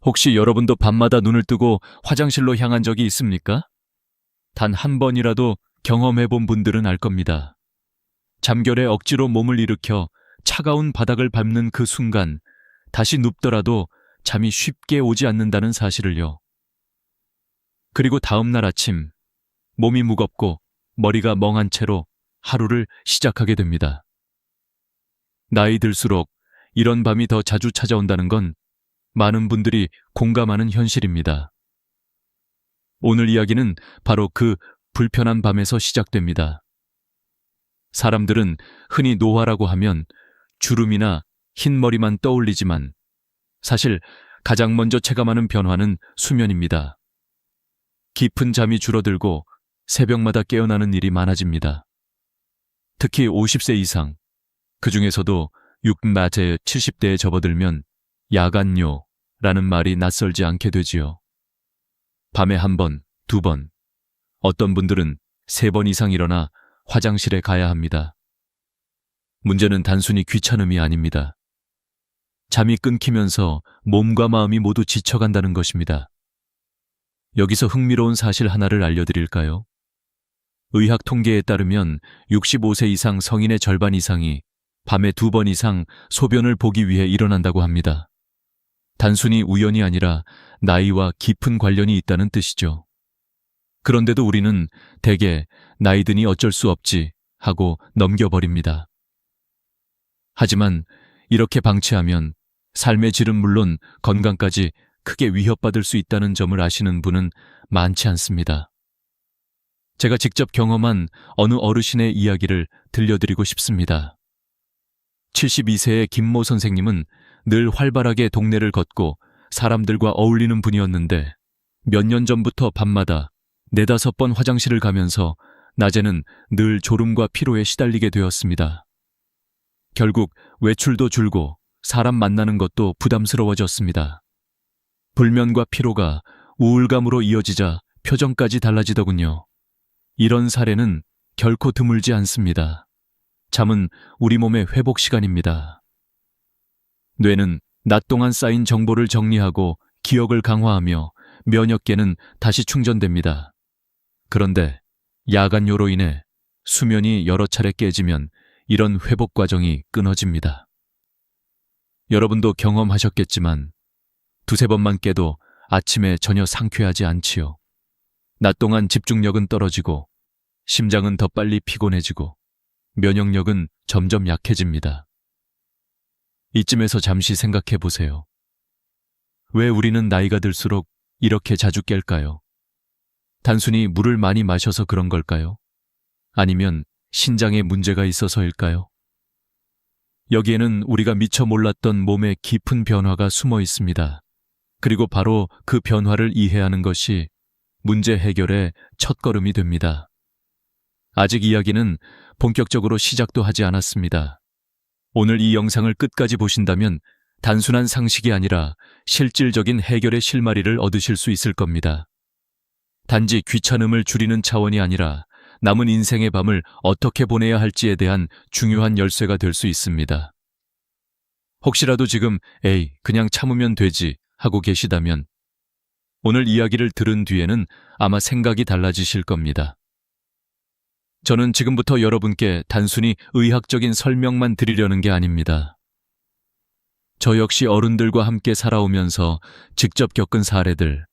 혹시 여러분도 밤마다 눈을 뜨고 화장실로 향한 적이 있습니까? 단 한 번이라도 경험해 본 분들은 알 겁니다. 잠결에 억지로 몸을 일으켜 차가운 바닥을 밟는 그 순간 다시 눕더라도 잠이 쉽게 오지 않는다는 사실을요. 그리고 다음 날 아침 몸이 무겁고 머리가 멍한 채로 하루를 시작하게 됩니다. 나이 들수록 이런 밤이 더 자주 찾아온다는 건 많은 분들이 공감하는 현실입니다. 오늘 이야기는 바로 그 불편한 밤에서 시작됩니다. 사람들은 흔히 노화라고 하면 주름이나 흰 머리만 떠올리지만 사실 가장 먼저 체감하는 변화는 수면입니다. 깊은 잠이 줄어들고 새벽마다 깨어나는 일이 많아집니다. 특히 50세 이상, 그 중에서도 60, 70대에 접어들면 야간뇨라는 말이 낯설지 않게 되지요. 밤에 한 번, 두 번, 어떤 분들은 3번 이상 일어나 화장실에 가야 합니다. 문제는 단순히 귀찮음이 아닙니다. 잠이 끊기면서 몸과 마음이 모두 지쳐간다는 것입니다. 여기서 흥미로운 사실 하나를 알려드릴까요? 의학 통계에 따르면 65세 이상 성인의 절반 이상이 밤에 2번 이상 소변을 보기 위해 일어난다고 합니다. 단순히 우연이 아니라 나이와 깊은 관련이 있다는 뜻이죠. 그런데도 우리는 대개 나이 드니 어쩔 수 없지 하고 넘겨버립니다. 하지만 이렇게 방치하면 삶의 질은 물론 건강까지 크게 위협받을 수 있다는 점을 아시는 분은 많지 않습니다. 제가 직접 경험한 어느 어르신의 이야기를 들려드리고 싶습니다. 72세의 김모 선생님은 늘 활발하게 동네를 걷고 사람들과 어울리는 분이었는데 몇 년 전부터 밤마다 4-5번 화장실을 가면서 낮에는 늘 졸음과 피로에 시달리게 되었습니다. 결국 외출도 줄고 사람 만나는 것도 부담스러워졌습니다. 불면과 피로가 우울감으로 이어지자 표정까지 달라지더군요. 이런 사례는 결코 드물지 않습니다. 잠은 우리 몸의 회복 시간입니다. 뇌는 낮 동안 쌓인 정보를 정리하고 기억을 강화하며 면역계는 다시 충전됩니다. 그런데 야간요로 인해 수면이 여러 차례 깨지면 이런 회복 과정이 끊어집니다. 여러분도 경험하셨겠지만 2-3번만 깨도 아침에 전혀 상쾌하지 않지요. 낮 동안 집중력은 떨어지고 심장은 더 빨리 피곤해지고 면역력은 점점 약해집니다. 이쯤에서 잠시 생각해 보세요. 왜 우리는 나이가 들수록 이렇게 자주 깰까요? 단순히 물을 많이 마셔서 그런 걸까요? 아니면 신장에 문제가 있어서일까요? 여기에는 우리가 미처 몰랐던 몸의 깊은 변화가 숨어 있습니다. 그리고 바로 그 변화를 이해하는 것이 문제 해결의 첫걸음이 됩니다. 아직 이야기는 본격적으로 시작도 하지 않았습니다. 오늘 이 영상을 끝까지 보신다면 단순한 상식이 아니라 실질적인 해결의 실마리를 얻으실 수 있을 겁니다. 단지 귀찮음을 줄이는 차원이 아니라 남은 인생의 밤을 어떻게 보내야 할지에 대한 중요한 열쇠가 될 수 있습니다. 혹시라도 지금 에이, 그냥 참으면 되지 하고 계시다면 오늘 이야기를 들은 뒤에는 아마 생각이 달라지실 겁니다. 저는 지금부터 여러분께 단순히 의학적인 설명만 드리려는 게 아닙니다. 저 역시 어른들과 함께 살아오면서 직접 겪은 사례들,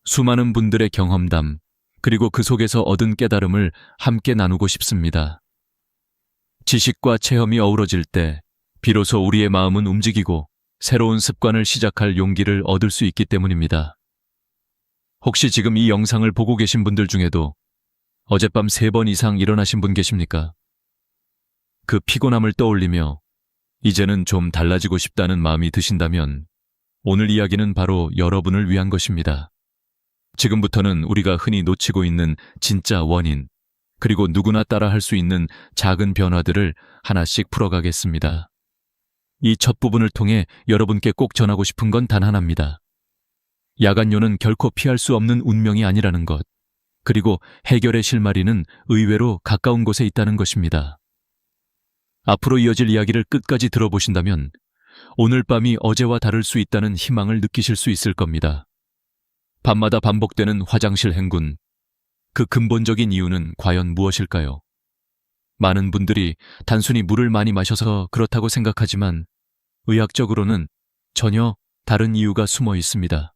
수많은 분들의 경험담, 그리고 그 속에서 얻은 깨달음을 함께 나누고 싶습니다. 지식과 체험이 어우러질 때 비로소 우리의 마음은 움직이고 새로운 습관을 시작할 용기를 얻을 수 있기 때문입니다. 혹시 지금 이 영상을 보고 계신 분들 중에도 어젯밤 3번 이상 일어나신 분 계십니까? 그 피곤함을 떠올리며 이제는 좀 달라지고 싶다는 마음이 드신다면 오늘 이야기는 바로 여러분을 위한 것입니다. 지금부터는 우리가 흔히 놓치고 있는 진짜 원인, 그리고 누구나 따라 할 수 있는 작은 변화들을 하나씩 풀어가겠습니다. 이 첫 부분을 통해 여러분께 꼭 전하고 싶은 건 단 하나입니다. 야간요는 결코 피할 수 없는 운명이 아니라는 것, 그리고 해결의 실마리는 의외로 가까운 곳에 있다는 것입니다. 앞으로 이어질 이야기를 끝까지 들어보신다면 오늘 밤이 어제와 다를 수 있다는 희망을 느끼실 수 있을 겁니다. 밤마다 반복되는 화장실 행군. 그 근본적인 이유는 과연 무엇일까요? 많은 분들이 단순히 물을 많이 마셔서 그렇다고 생각하지만 의학적으로는 전혀 다른 이유가 숨어 있습니다.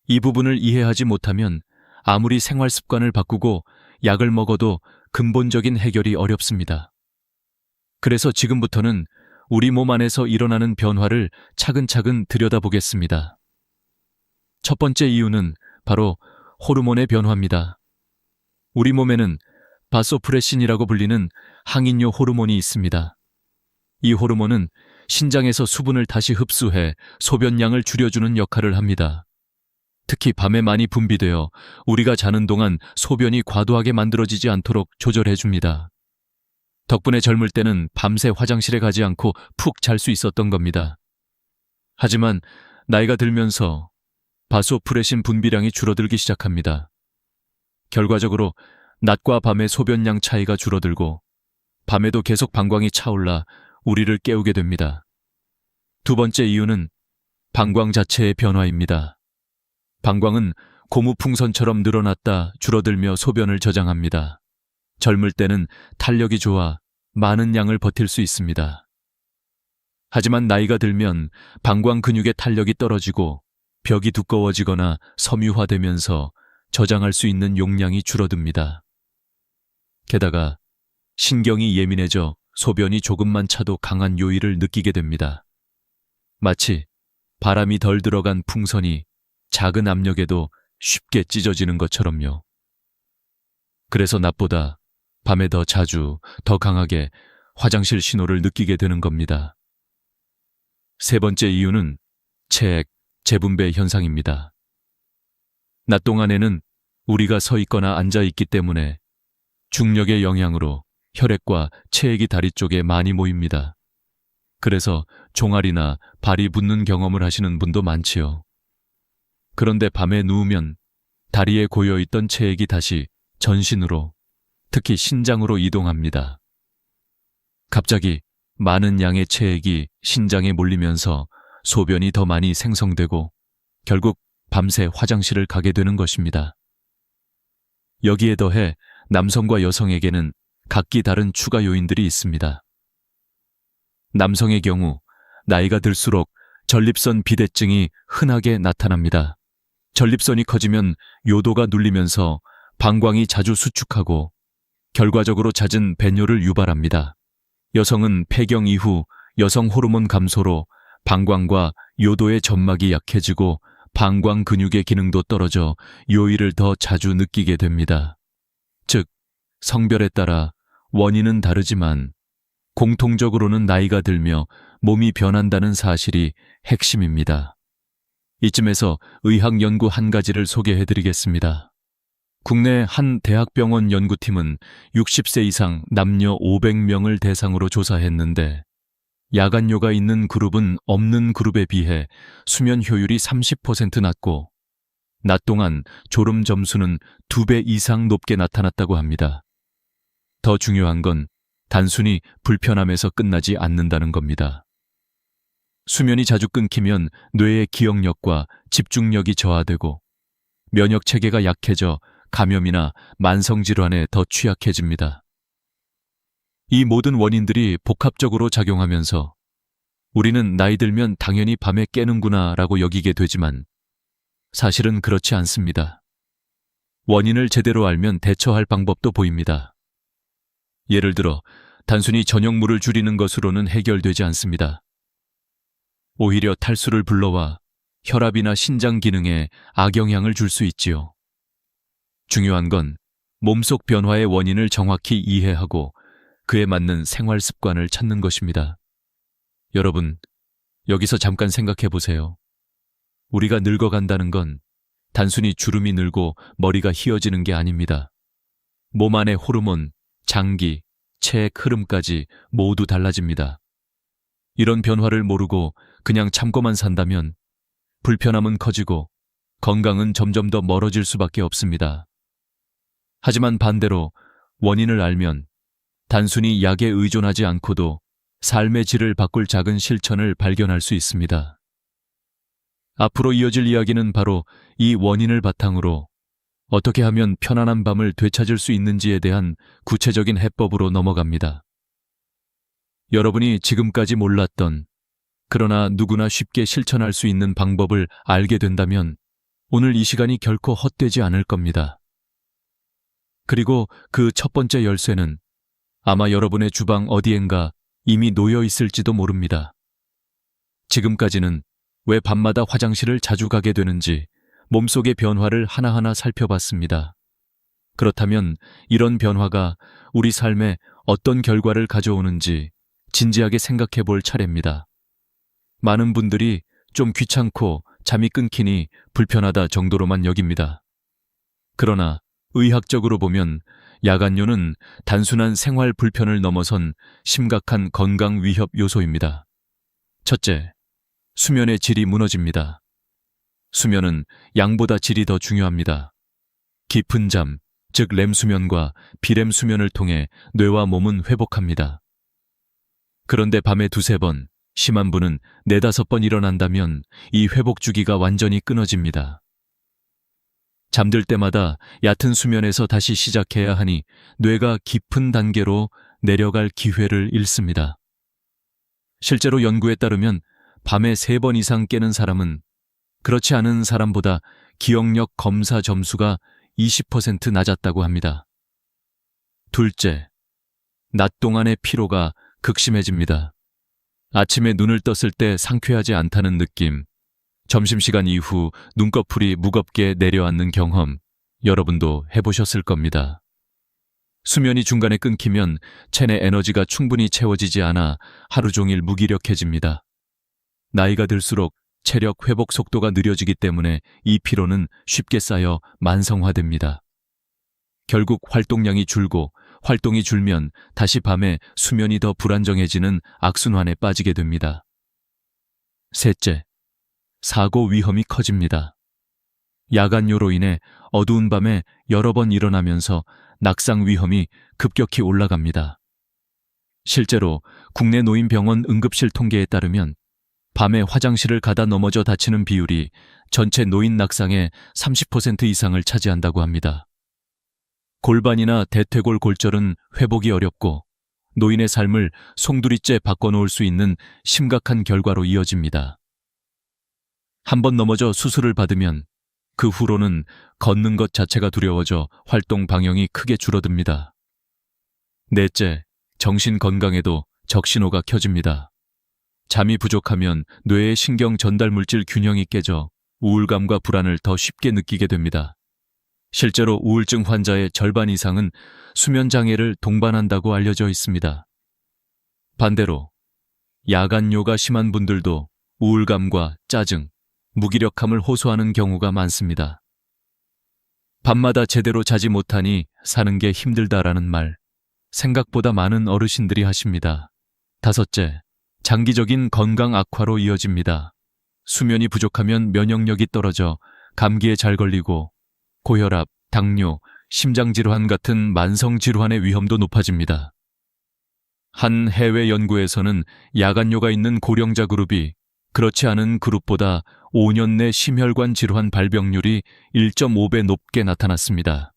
이 부분을 이해하지 못하면 아무리 생활 습관을 바꾸고 약을 먹어도 근본적인 해결이 어렵습니다. 그래서 지금부터는 우리 몸 안에서 일어나는 변화를 차근차근 들여다보겠습니다. 첫 번째 이유는 바로 호르몬의 변화입니다. 우리 몸에는 바소프레신이라고 불리는 항인효 호르몬이 있습니다. 이 호르몬은 신장에서 수분을 다시 흡수해 소변량을 줄여주는 역할을 합니다. 특히 밤에 많이 분비되어 우리가 자는 동안 소변이 과도하게 만들어지지 않도록 조절해줍니다. 덕분에 젊을 때는 밤새 화장실에 가지 않고 푹 잘 수 있었던 겁니다. 하지만 나이가 들면서 바소프레신 분비량이 줄어들기 시작합니다. 결과적으로 낮과 밤의 소변량 차이가 줄어들고 밤에도 계속 방광이 차올라 우리를 깨우게 됩니다. 두 번째 이유는 방광 자체의 변화입니다. 방광은 고무풍선처럼 늘어났다 줄어들며 소변을 저장합니다. 젊을 때는 탄력이 좋아 많은 양을 버틸 수 있습니다. 하지만 나이가 들면 방광 근육의 탄력이 떨어지고 벽이 두꺼워지거나 섬유화되면서 저장할 수 있는 용량이 줄어듭니다. 게다가 신경이 예민해져 소변이 조금만 차도 강한 요일을 느끼게 됩니다. 마치 바람이 덜 들어간 풍선이 작은 압력에도 쉽게 찢어지는 것처럼요. 그래서 낮보다 밤에 더 자주, 더 강하게 화장실 신호를 느끼게 되는 겁니다. 세 번째 이유는 체액, 재분배 현상입니다. 낮 동안에는 우리가 서 있거나 앉아 있기 때문에 중력의 영향으로 혈액과 체액이 다리 쪽에 많이 모입니다. 그래서 종아리나 발이 붓는 경험을 하시는 분도 많지요. 그런데 밤에 누우면 다리에 고여있던 체액이 다시 전신으로, 특히 신장으로 이동합니다. 갑자기 많은 양의 체액이 신장에 몰리면서 소변이 더 많이 생성되고 결국 밤새 화장실을 가게 되는 것입니다. 여기에 더해 남성과 여성에게는 각기 다른 추가 요인들이 있습니다. 남성의 경우 나이가 들수록 전립선 비대증이 흔하게 나타납니다. 전립선이 커지면 요도가 눌리면서 방광이 자주 수축하고 결과적으로 잦은 배뇨를 유발합니다. 여성은 폐경 이후 여성 호르몬 감소로 방광과 요도의 점막이 약해지고 방광 근육의 기능도 떨어져 요일을 더 자주 느끼게 됩니다. 즉, 성별에 따라 원인은 다르지만 공통적으로는 나이가 들며 몸이 변한다는 사실이 핵심입니다. 이쯤에서 의학 연구 한 가지를 소개해드리겠습니다. 국내 한 대학병원 연구팀은 60세 이상 남녀 500명을 대상으로 조사했는데 야간요가 있는 그룹은 없는 그룹에 비해 수면 효율이 30% 낮고 낮 동안 졸음 점수는 2배 이상 높게 나타났다고 합니다. 더 중요한 건 단순히 불편함에서 끝나지 않는다는 겁니다. 수면이 자주 끊기면 뇌의 기억력과 집중력이 저하되고 면역 체계가 약해져 감염이나 만성질환에 더 취약해집니다. 이 모든 원인들이 복합적으로 작용하면서 우리는 나이 들면 당연히 밤에 깨는구나 라고 여기게 되지만 사실은 그렇지 않습니다. 원인을 제대로 알면 대처할 방법도 보입니다. 예를 들어 단순히 저녁물을 줄이는 것으로는 해결되지 않습니다. 오히려 탈수를 불러와 혈압이나 신장 기능에 악영향을 줄 수 있지요. 중요한 건 몸속 변화의 원인을 정확히 이해하고 그에 맞는 생활 습관을 찾는 것입니다. 여러분, 여기서 잠깐 생각해 보세요. 우리가 늙어간다는 건 단순히 주름이 늘고 머리가 휘어지는 게 아닙니다. 몸 안의 호르몬, 장기, 체액 흐름까지 모두 달라집니다. 이런 변화를 모르고 그냥 참고만 산다면 불편함은 커지고 건강은 점점 더 멀어질 수밖에 없습니다. 하지만 반대로 원인을 알면 단순히 약에 의존하지 않고도 삶의 질을 바꿀 작은 실천을 발견할 수 있습니다. 앞으로 이어질 이야기는 바로 이 원인을 바탕으로 어떻게 하면 편안한 밤을 되찾을 수 있는지에 대한 구체적인 해법으로 넘어갑니다. 여러분이 지금까지 몰랐던, 그러나 누구나 쉽게 실천할 수 있는 방법을 알게 된다면 오늘 이 시간이 결코 헛되지 않을 겁니다. 그리고 그 첫 번째 열쇠는 아마 여러분의 주방 어디엔가 이미 놓여 있을지도 모릅니다. 지금까지는 왜 밤마다 화장실을 자주 가게 되는지 몸속의 변화를 하나하나 살펴봤습니다. 그렇다면 이런 변화가 우리 삶에 어떤 결과를 가져오는지 진지하게 생각해 볼 차례입니다. 많은 분들이 좀 귀찮고 잠이 끊기니 불편하다 정도로만 여깁니다. 그러나 의학적으로 보면 야간뇨는 단순한 생활 불편을 넘어선 심각한 건강 위협 요소입니다. 첫째, 수면의 질이 무너집니다. 수면은 양보다 질이 더 중요합니다. 깊은 잠, 즉 렘 수면과 비렘 수면을 통해 뇌와 몸은 회복합니다. 그런데 밤에 두세 번, 심한 분은 네다섯 번 일어난다면 이 회복 주기가 완전히 끊어집니다. 잠들 때마다 얕은 수면에서 다시 시작해야 하니 뇌가 깊은 단계로 내려갈 기회를 잃습니다. 실제로 연구에 따르면 밤에 3번 이상 깨는 사람은 그렇지 않은 사람보다 기억력 검사 점수가 20% 낮았다고 합니다. 둘째, 낮 동안의 피로가 극심해집니다. 아침에 눈을 떴을 때 상쾌하지 않다는 느낌, 점심시간 이후 눈꺼풀이 무겁게 내려앉는 경험, 여러분도 해보셨을 겁니다. 수면이 중간에 끊기면 체내 에너지가 충분히 채워지지 않아 하루 종일 무기력해집니다. 나이가 들수록 체력 회복 속도가 느려지기 때문에 이 피로는 쉽게 쌓여 만성화됩니다. 결국 활동량이 줄고 활동이 줄면 다시 밤에 수면이 더 불안정해지는 악순환에 빠지게 됩니다. 셋째, 사고 위험이 커집니다. 야간뇨로 인해 어두운 밤에 여러 번 일어나면서 낙상 위험이 급격히 올라갑니다. 실제로 국내 노인병원 응급실 통계에 따르면 밤에 화장실을 가다 넘어져 다치는 비율이 전체 노인 낙상의 30% 이상을 차지한다고 합니다. 골반이나 대퇴골 골절은 회복이 어렵고 노인의 삶을 송두리째 바꿔놓을 수 있는 심각한 결과로 이어집니다. 한번 넘어져 수술을 받으면 그 후로는 걷는 것 자체가 두려워져 활동 방향이 크게 줄어듭니다. 넷째, 정신 건강에도 적신호가 켜집니다. 잠이 부족하면 뇌의 신경 전달 물질 균형이 깨져 우울감과 불안을 더 쉽게 느끼게 됩니다. 실제로 우울증 환자의 절반 이상은 수면 장애를 동반한다고 알려져 있습니다. 반대로 야간뇨가 심한 분들도 우울감과 짜증, 무기력함을 호소하는 경우가 많습니다. 밤마다 제대로 자지 못하니 사는 게 힘들다라는 말, 생각보다 많은 어르신들이 하십니다. 다섯째, 장기적인 건강 악화로 이어집니다. 수면이 부족하면 면역력이 떨어져 감기에 잘 걸리고 고혈압, 당뇨, 심장질환 같은 만성질환의 위험도 높아집니다. 한 해외 연구에서는 야간뇨가 있는 고령자 그룹이 그렇지 않은 그룹보다 5년 내 심혈관 질환 발병률이 1.5배 높게 나타났습니다.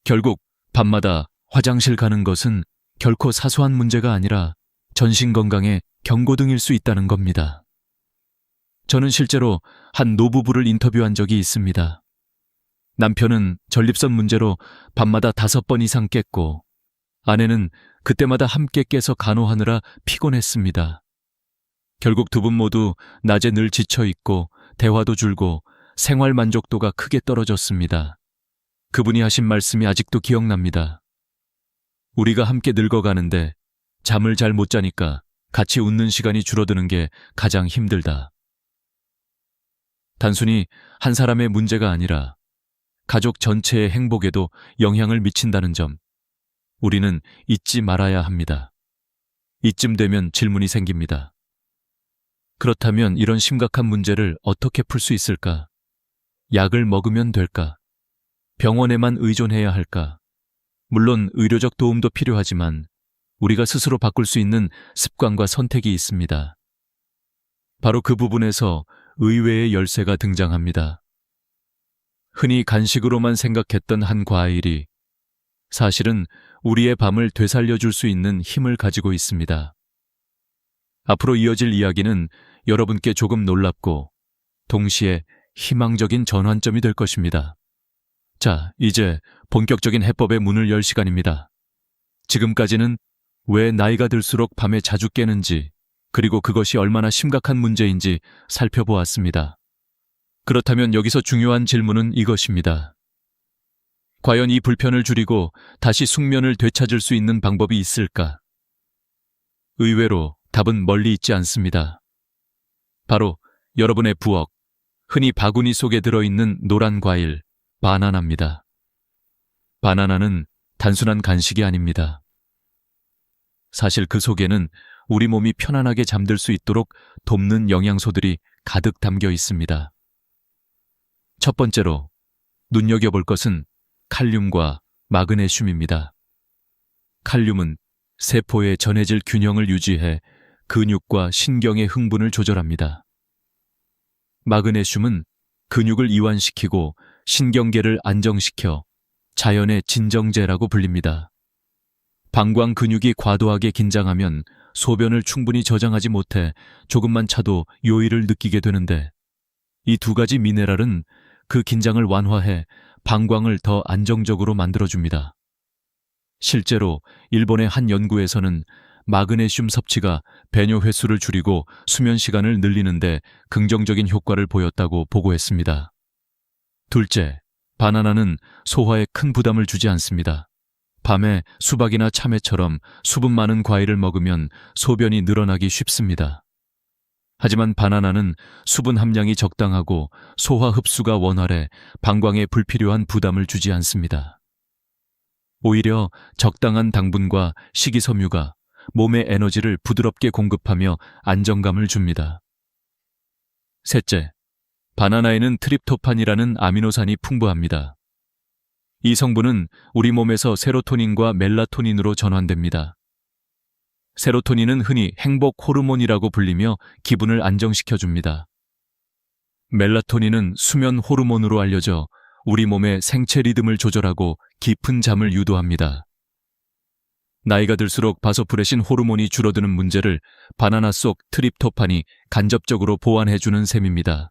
결국 밤마다 화장실 가는 것은 결코 사소한 문제가 아니라 전신 건강의 경고등일 수 있다는 겁니다. 저는 실제로 한 노부부를 인터뷰한 적이 있습니다. 남편은 전립선 문제로 밤마다 5번 이상 깼고 아내는 그때마다 함께 깨서 간호하느라 피곤했습니다. 결국 두 분 모두 낮에 늘 지쳐있고 대화도 줄고 생활 만족도가 크게 떨어졌습니다. 그분이 하신 말씀이 아직도 기억납니다. 우리가 함께 늙어가는데 잠을 잘 못 자니까 같이 웃는 시간이 줄어드는 게 가장 힘들다. 단순히 한 사람의 문제가 아니라 가족 전체의 행복에도 영향을 미친다는 점, 우리는 잊지 말아야 합니다. 이쯤 되면 질문이 생깁니다. 그렇다면 이런 심각한 문제를 어떻게 풀 수 있을까? 약을 먹으면 될까? 병원에만 의존해야 할까? 물론 의료적 도움도 필요하지만 우리가 스스로 바꿀 수 있는 습관과 선택이 있습니다. 바로 그 부분에서 의외의 열쇠가 등장합니다. 흔히 간식으로만 생각했던 한 과일이 사실은 우리의 밤을 되살려줄 수 있는 힘을 가지고 있습니다. 앞으로 이어질 이야기는 여러분께 조금 놀랍고 동시에 희망적인 전환점이 될 것입니다. 자, 이제 본격적인 해법의 문을 열 시간입니다. 지금까지는 왜 나이가 들수록 밤에 자주 깨는지, 그리고 그것이 얼마나 심각한 문제인지 살펴보았습니다. 그렇다면 여기서 중요한 질문은 이것입니다. 과연 이 불편을 줄이고 다시 숙면을 되찾을 수 있는 방법이 있을까? 의외로 답은 멀리 있지 않습니다. 바로 여러분의 부엌, 흔히 바구니 속에 들어있는 노란 과일, 바나나입니다. 바나나는 단순한 간식이 아닙니다. 사실 그 속에는 우리 몸이 편안하게 잠들 수 있도록 돕는 영양소들이 가득 담겨 있습니다. 첫 번째로 눈여겨볼 것은 칼륨과 마그네슘입니다. 칼륨은 세포의 전해질 균형을 유지해 근육과 신경의 흥분을 조절합니다. 마그네슘은 근육을 이완시키고 신경계를 안정시켜 자연의 진정제라고 불립니다. 방광 근육이 과도하게 긴장하면 소변을 충분히 저장하지 못해 조금만 차도 요일을 느끼게 되는데, 이 두 가지 미네랄은 그 긴장을 완화해 방광을 더 안정적으로 만들어줍니다. 실제로 일본의 한 연구에서는 마그네슘 섭취가 배뇨 횟수를 줄이고 수면 시간을 늘리는데 긍정적인 효과를 보였다고 보고했습니다. 둘째, 바나나는 소화에 큰 부담을 주지 않습니다. 밤에 수박이나 참외처럼 수분 많은 과일을 먹으면 소변이 늘어나기 쉽습니다. 하지만 바나나는 수분 함량이 적당하고 소화 흡수가 원활해 방광에 불필요한 부담을 주지 않습니다. 오히려 적당한 당분과 식이섬유가 몸의 에너지를 부드럽게 공급하며 안정감을 줍니다. 셋째, 바나나에는 트립토판이라는 아미노산이 풍부합니다. 이 성분은 우리 몸에서 세로토닌과 멜라토닌으로 전환됩니다. 세로토닌은 흔히 행복 호르몬이라고 불리며 기분을 안정시켜줍니다. 멜라토닌은 수면 호르몬으로 알려져 우리 몸의 생체 리듬을 조절하고 깊은 잠을 유도합니다. 나이가 들수록 바소프레신 호르몬이 줄어드는 문제를 바나나 속 트립토판이 간접적으로 보완해주는 셈입니다.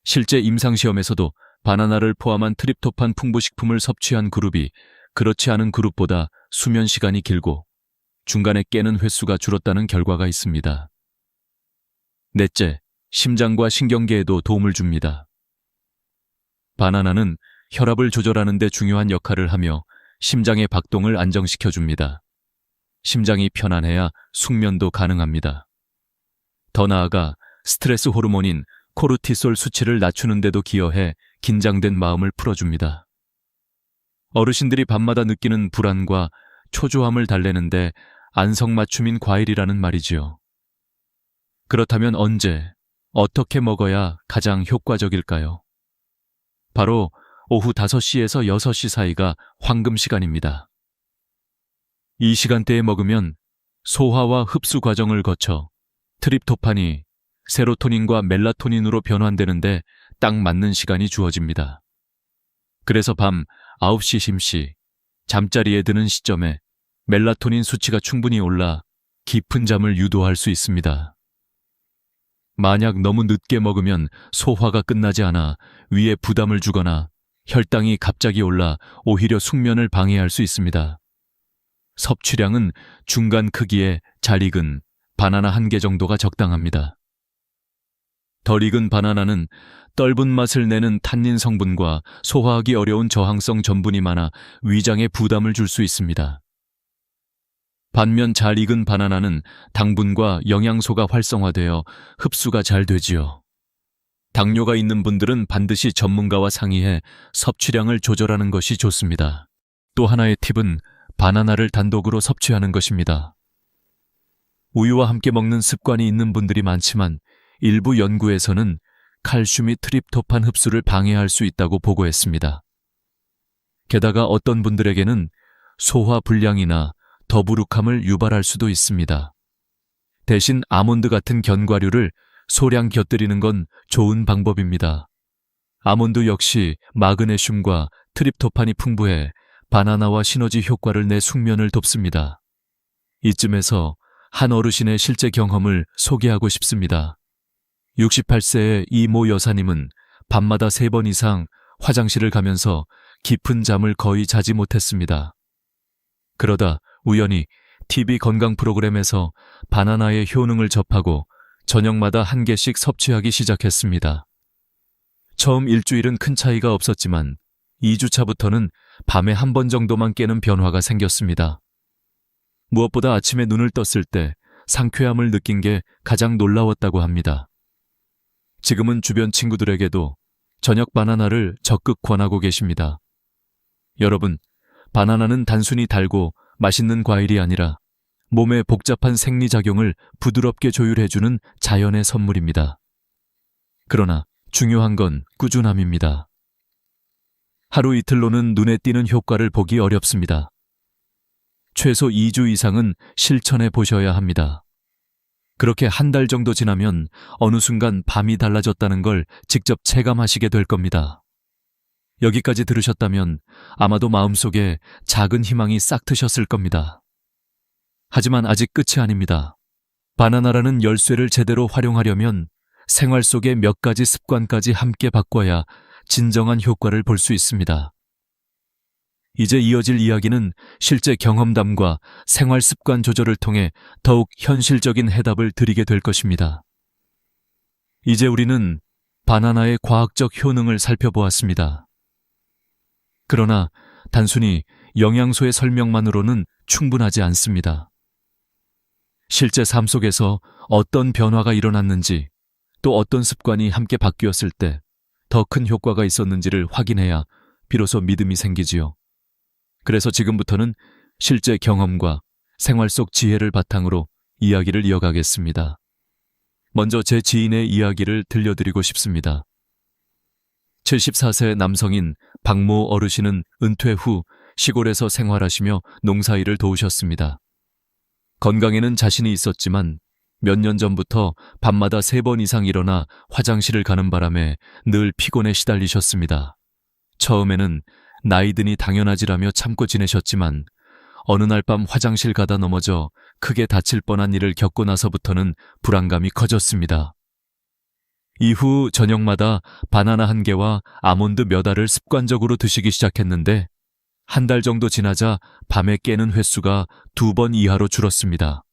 실제 임상시험에서도 바나나를 포함한 트립토판 풍부 식품을 섭취한 그룹이 그렇지 않은 그룹보다 수면 시간이 길고 중간에 깨는 횟수가 줄었다는 결과가 있습니다. 넷째, 심장과 신경계에도 도움을 줍니다. 바나나는 혈압을 조절하는 데 중요한 역할을 하며 심장의 박동을 안정시켜줍니다. 심장이 편안해야 숙면도 가능합니다. 더 나아가 스트레스 호르몬인 코르티솔 수치를 낮추는 데도 기여해 긴장된 마음을 풀어줍니다. 어르신들이 밤마다 느끼는 불안과 초조함을 달래는데 안성맞춤인 과일이라는 말이지요. 그렇다면 언제, 어떻게 먹어야 가장 효과적일까요? 바로 오후 5시에서 6시 사이가 황금 시간입니다. 이 시간대에 먹으면 소화와 흡수 과정을 거쳐 트립토판이 세로토닌과 멜라토닌으로 변환되는데 딱 맞는 시간이 주어집니다. 그래서 밤 9시 심시, 잠자리에 드는 시점에 멜라토닌 수치가 충분히 올라 깊은 잠을 유도할 수 있습니다. 만약 너무 늦게 먹으면 소화가 끝나지 않아 위에 부담을 주거나 혈당이 갑자기 올라 오히려 숙면을 방해할 수 있습니다. 섭취량은 중간 크기의 잘 익은 바나나 1개 정도가 적당합니다. 덜 익은 바나나는 떫은 맛을 내는 탄닌 성분과 소화하기 어려운 저항성 전분이 많아 위장에 부담을 줄 수 있습니다. 반면 잘 익은 바나나는 당분과 영양소가 활성화되어 흡수가 잘 되지요. 당뇨가 있는 분들은 반드시 전문가와 상의해 섭취량을 조절하는 것이 좋습니다. 또 하나의 팁은 바나나를 단독으로 섭취하는 것입니다. 우유와 함께 먹는 습관이 있는 분들이 많지만 일부 연구에서는 칼슘이 트립토판 흡수를 방해할 수 있다고 보고했습니다. 게다가 어떤 분들에게는 소화 불량이나 더부룩함을 유발할 수도 있습니다. 대신 아몬드 같은 견과류를 소량 곁들이는 건 좋은 방법입니다. 아몬드 역시 마그네슘과 트립토판이 풍부해 바나나와 시너지 효과를 내 숙면을 돕습니다. 이쯤에서 한 어르신의 실제 경험을 소개하고 싶습니다. 68세의 이 모 여사님은 밤마다 3번 이상 화장실을 가면서 깊은 잠을 거의 자지 못했습니다. 그러다 우연히 TV 건강 프로그램에서 바나나의 효능을 접하고 저녁마다 1개씩 섭취하기 시작했습니다. 처음 일주일은 큰 차이가 없었지만 2주차부터는 밤에 1번 정도만 깨는 변화가 생겼습니다. 무엇보다 아침에 눈을 떴을 때 상쾌함을 느낀 게 가장 놀라웠다고 합니다. 지금은 주변 친구들에게도 저녁 바나나를 적극 권하고 계십니다. 여러분, 바나나는 단순히 달고 맛있는 과일이 아니라 몸의 복잡한 생리작용을 부드럽게 조율해주는 자연의 선물입니다. 그러나 중요한 건 꾸준함입니다. 하루 이틀로는 눈에 띄는 효과를 보기 어렵습니다. 최소 2주 이상은 실천해 보셔야 합니다. 그렇게 1달 정도 지나면 어느 순간 밤이 달라졌다는 걸 직접 체감하시게 될 겁니다. 여기까지 들으셨다면 아마도 마음속에 작은 희망이 싹 트셨을 겁니다. 하지만 아직 끝이 아닙니다. 바나나라는 열쇠를 제대로 활용하려면 생활 속의 몇 가지 습관까지 함께 바꿔야 진정한 효과를 볼 수 있습니다. 이제 이어질 이야기는 실제 경험담과 생활 습관 조절을 통해 더욱 현실적인 해답을 드리게 될 것입니다. 이제 우리는 바나나의 과학적 효능을 살펴보았습니다. 그러나 단순히 영양소의 설명만으로는 충분하지 않습니다. 실제 삶 속에서 어떤 변화가 일어났는지, 또 어떤 습관이 함께 바뀌었을 때 더 큰 효과가 있었는지를 확인해야 비로소 믿음이 생기지요. 그래서 지금부터는 실제 경험과 생활 속 지혜를 바탕으로 이야기를 이어가겠습니다. 먼저 제 지인의 이야기를 들려드리고 싶습니다. 74세 남성인 박모 어르신은 은퇴 후 시골에서 생활하시며 농사일을 도우셨습니다. 건강에는 자신이 있었지만 몇 년 전부터 밤마다 3번 이상 일어나 화장실을 가는 바람에 늘 피곤에 시달리셨습니다. 처음에는 나이 드니 당연하지라며 참고 지내셨지만 어느 날 밤 화장실 가다 넘어져 크게 다칠 뻔한 일을 겪고 나서부터는 불안감이 커졌습니다. 이후 저녁마다 바나나 1개와 아몬드 몇 알을 습관적으로 드시기 시작했는데 1달 정도 지나자 밤에 깨는 횟수가 2번 이하로 줄었습니다.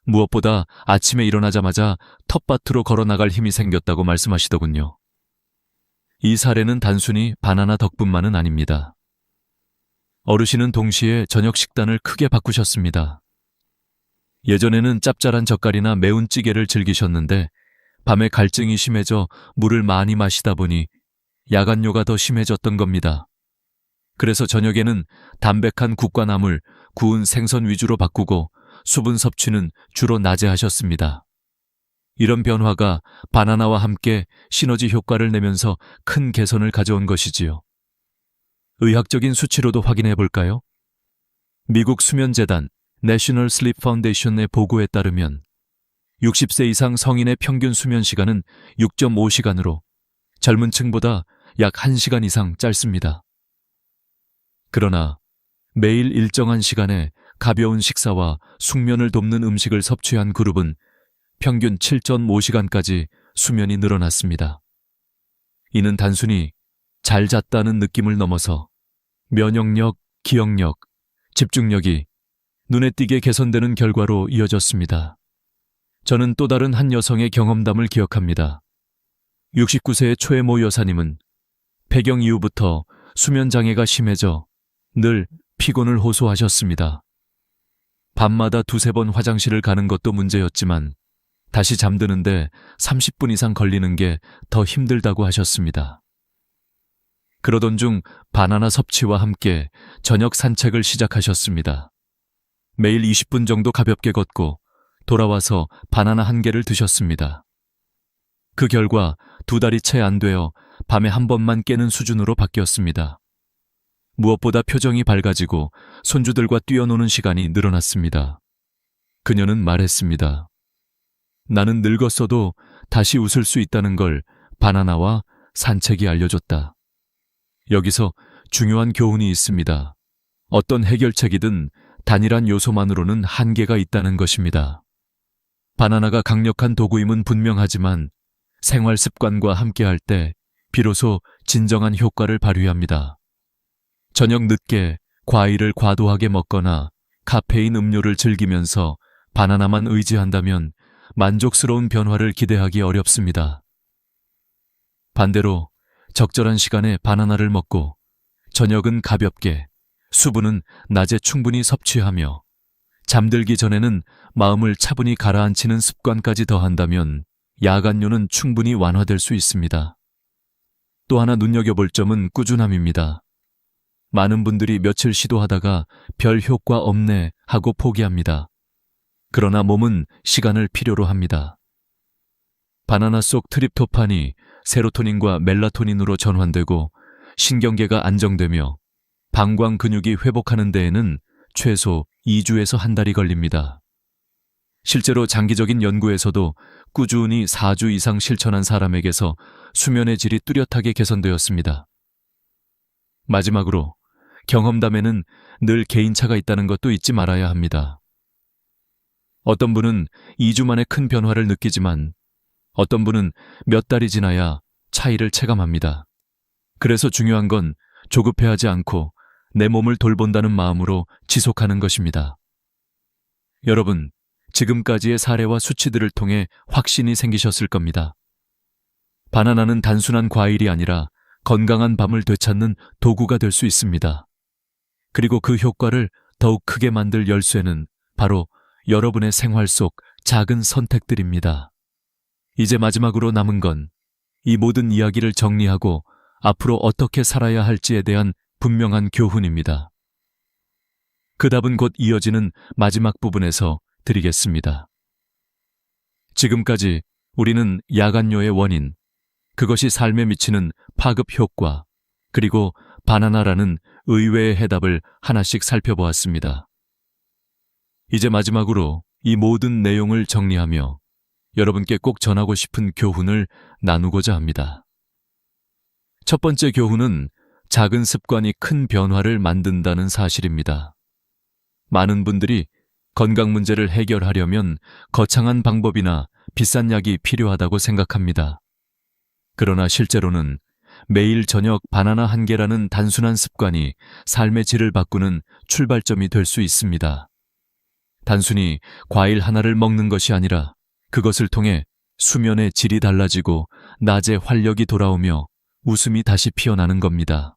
무엇보다 아침에 일어나자마자 텃밭으로 걸어나갈 힘이 생겼다고 말씀하시더군요. 이 사례는 단순히 바나나 덕분만은 아닙니다. 어르신은 동시에 저녁 식단을 크게 바꾸셨습니다. 예전에는 짭짤한 젓갈이나 매운 찌개를 즐기셨는데 밤에 갈증이 심해져 물을 많이 마시다 보니 야간뇨가 더 심해졌던 겁니다. 그래서 저녁에는 담백한 국과 나물, 구운 생선 위주로 바꾸고 수분 섭취는 주로 낮에 하셨습니다. 이런 변화가 바나나와 함께 시너지 효과를 내면서 큰 개선을 가져온 것이지요. 의학적인 수치로도 확인해 볼까요? 미국 수면재단 National Sleep Foundation의 보고에 따르면 60세 이상 성인의 평균 수면 시간은 6.5시간으로 젊은 층보다 약 1시간 이상 짧습니다. 그러나 매일 일정한 시간에 가벼운 식사와 숙면을 돕는 음식을 섭취한 그룹은 평균 7.5시간까지 수면이 늘어났습니다. 이는 단순히 잘 잤다는 느낌을 넘어서 면역력, 기억력, 집중력이 눈에 띄게 개선되는 결과로 이어졌습니다. 저는 또 다른 한 여성의 경험담을 기억합니다. 69세의 최모 여사님은 폐경 이후부터 수면 장애가 심해져 늘 피곤을 호소하셨습니다. 밤마다 2-3번 화장실을 가는 것도 문제였지만 다시 잠드는데 30분 이상 걸리는 게 더 힘들다고 하셨습니다. 그러던 중 바나나 섭취와 함께 저녁 산책을 시작하셨습니다. 매일 20분 정도 가볍게 걷고 돌아와서 바나나 1개를 드셨습니다. 그 결과 2달이 채 안 되어 밤에 1번만 깨는 수준으로 바뀌었습니다. 무엇보다 표정이 밝아지고 손주들과 뛰어노는 시간이 늘어났습니다. 그녀는 말했습니다. 나는 늙었어도 다시 웃을 수 있다는 걸 바나나와 산책이 알려줬다. 여기서 중요한 교훈이 있습니다. 어떤 해결책이든 단일한 요소만으로는 한계가 있다는 것입니다. 바나나가 강력한 도구임은 분명하지만 생활 습관과 함께할 때 비로소 진정한 효과를 발휘합니다. 저녁 늦게 과일을 과도하게 먹거나 카페인 음료를 즐기면서 바나나만 의지한다면 만족스러운 변화를 기대하기 어렵습니다. 반대로 적절한 시간에 바나나를 먹고 저녁은 가볍게, 수분은 낮에 충분히 섭취하며 잠들기 전에는 마음을 차분히 가라앉히는 습관까지 더한다면 야간요는 충분히 완화될 수 있습니다. 또 하나 눈여겨볼 점은 꾸준함입니다. 많은 분들이 며칠 시도하다가 별 효과 없네 하고 포기합니다. 그러나 몸은 시간을 필요로 합니다. 바나나 속 트립토판이 세로토닌과 멜라토닌으로 전환되고 신경계가 안정되며 방광 근육이 회복하는 데에는 최소 2주에서 한 달이 걸립니다. 실제로 장기적인 연구에서도 꾸준히 4주 이상 실천한 사람에게서 수면의 질이 뚜렷하게 개선되었습니다. 마지막으로 경험담에는 늘 개인차가 있다는 것도 잊지 말아야 합니다. 어떤 분은 2주 만에 큰 변화를 느끼지만 어떤 분은 몇 달이 지나야 차이를 체감합니다. 그래서 중요한 건 조급해하지 않고 내 몸을 돌본다는 마음으로 지속하는 것입니다. 여러분, 지금까지의 사례와 수치들을 통해 확신이 생기셨을 겁니다. 바나나는 단순한 과일이 아니라 건강한 밤을 되찾는 도구가 될 수 있습니다. 그리고 그 효과를 더욱 크게 만들 열쇠는 바로 여러분의 생활 속 작은 선택들입니다. 이제 마지막으로 남은 건 이 모든 이야기를 정리하고 앞으로 어떻게 살아야 할지에 대한 분명한 교훈입니다. 그 답은 곧 이어지는 마지막 부분에서 드리겠습니다. 지금까지 우리는 야간요의 원인, 그것이 삶에 미치는 파급 효과, 그리고 바나나라는 의외의 해답을 하나씩 살펴보았습니다. 이제 마지막으로 이 모든 내용을 정리하며 여러분께 꼭 전하고 싶은 교훈을 나누고자 합니다. 첫 번째 교훈은 작은 습관이 큰 변화를 만든다는 사실입니다. 많은 분들이 건강 문제를 해결하려면 거창한 방법이나 비싼 약이 필요하다고 생각합니다. 그러나 실제로는 매일 저녁 바나나 한 개라는 단순한 습관이 삶의 질을 바꾸는 출발점이 될 수 있습니다. 단순히 과일 하나를 먹는 것이 아니라 그것을 통해 수면의 질이 달라지고 낮에 활력이 돌아오며 웃음이 다시 피어나는 겁니다.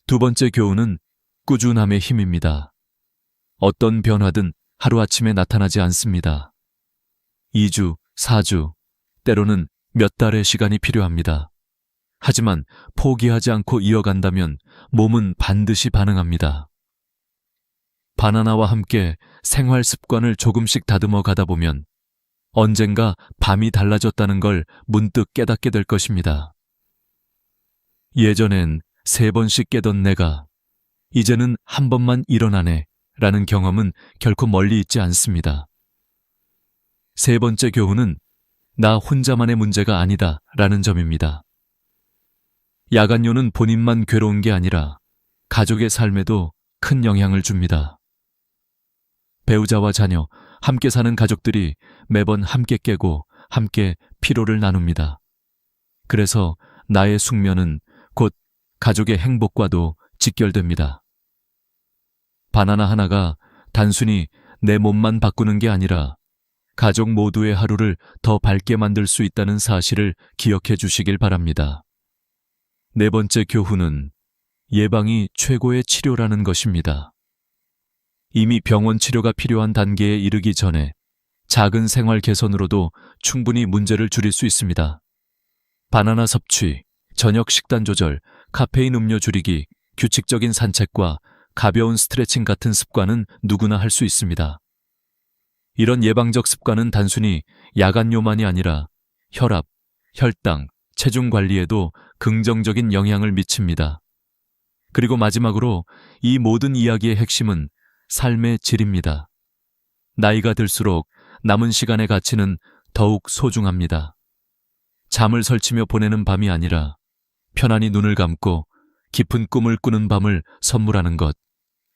두 번째 교훈은 꾸준함의 힘입니다. 어떤 변화든 하루아침에 나타나지 않습니다. 2주, 4주, 때로는 몇 달의 시간이 필요합니다. 하지만 포기하지 않고 이어간다면 몸은 반드시 반응합니다. 바나나와 함께 생활 습관을 조금씩 다듬어 가다 보면 언젠가 밤이 달라졌다는 걸 문득 깨닫게 될 것입니다. 예전엔 3번씩 깨던 내가 이제는 한 번만 일어나네 라는 경험은 결코 멀리 있지 않습니다. 세 번째 교훈은 나 혼자만의 문제가 아니다 라는 점입니다. 야간요는 본인만 괴로운 게 아니라 가족의 삶에도 큰 영향을 줍니다. 배우자와 자녀, 함께 사는 가족들이 매번 함께 깨고 함께 피로를 나눕니다. 그래서 나의 숙면은 곧 가족의 행복과도 직결됩니다. 바나나 하나가 단순히 내 몸만 바꾸는 게 아니라 가족 모두의 하루를 더 밝게 만들 수 있다는 사실을 기억해 주시길 바랍니다. 네 번째 교훈은 예방이 최고의 치료라는 것입니다. 이미 병원 치료가 필요한 단계에 이르기 전에 작은 생활 개선으로도 충분히 문제를 줄일 수 있습니다. 바나나 섭취, 저녁 식단 조절, 카페인 음료 줄이기, 규칙적인 산책과 가벼운 스트레칭 같은 습관은 누구나 할 수 있습니다. 이런 예방적 습관은 단순히 야간요만이 아니라 혈압, 혈당, 체중 관리에도 긍정적인 영향을 미칩니다. 그리고 마지막으로 이 모든 이야기의 핵심은 삶의 질입니다. 나이가 들수록 남은 시간의 가치는 더욱 소중합니다. 잠을 설치며 보내는 밤이 아니라 편안히 눈을 감고 깊은 꿈을 꾸는 밤을 선물하는 것,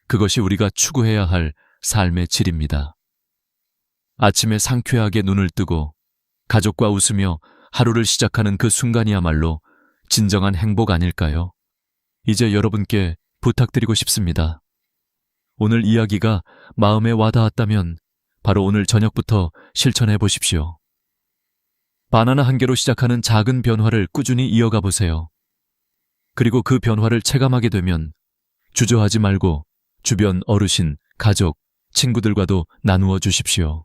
그것이 우리가 추구해야 할 삶의 질입니다. 아침에 상쾌하게 눈을 뜨고 가족과 웃으며 하루를 시작하는 그 순간이야말로 진정한 행복 아닐까요? 이제 여러분께 부탁드리고 싶습니다. 오늘 이야기가 마음에 와닿았다면 바로 오늘 저녁부터 실천해 보십시오. 바나나 한 개로 시작하는 작은 변화를 꾸준히 이어가 보세요. 그리고 그 변화를 체감하게 되면 주저하지 말고 주변 어르신, 가족, 친구들과도 나누어 주십시오.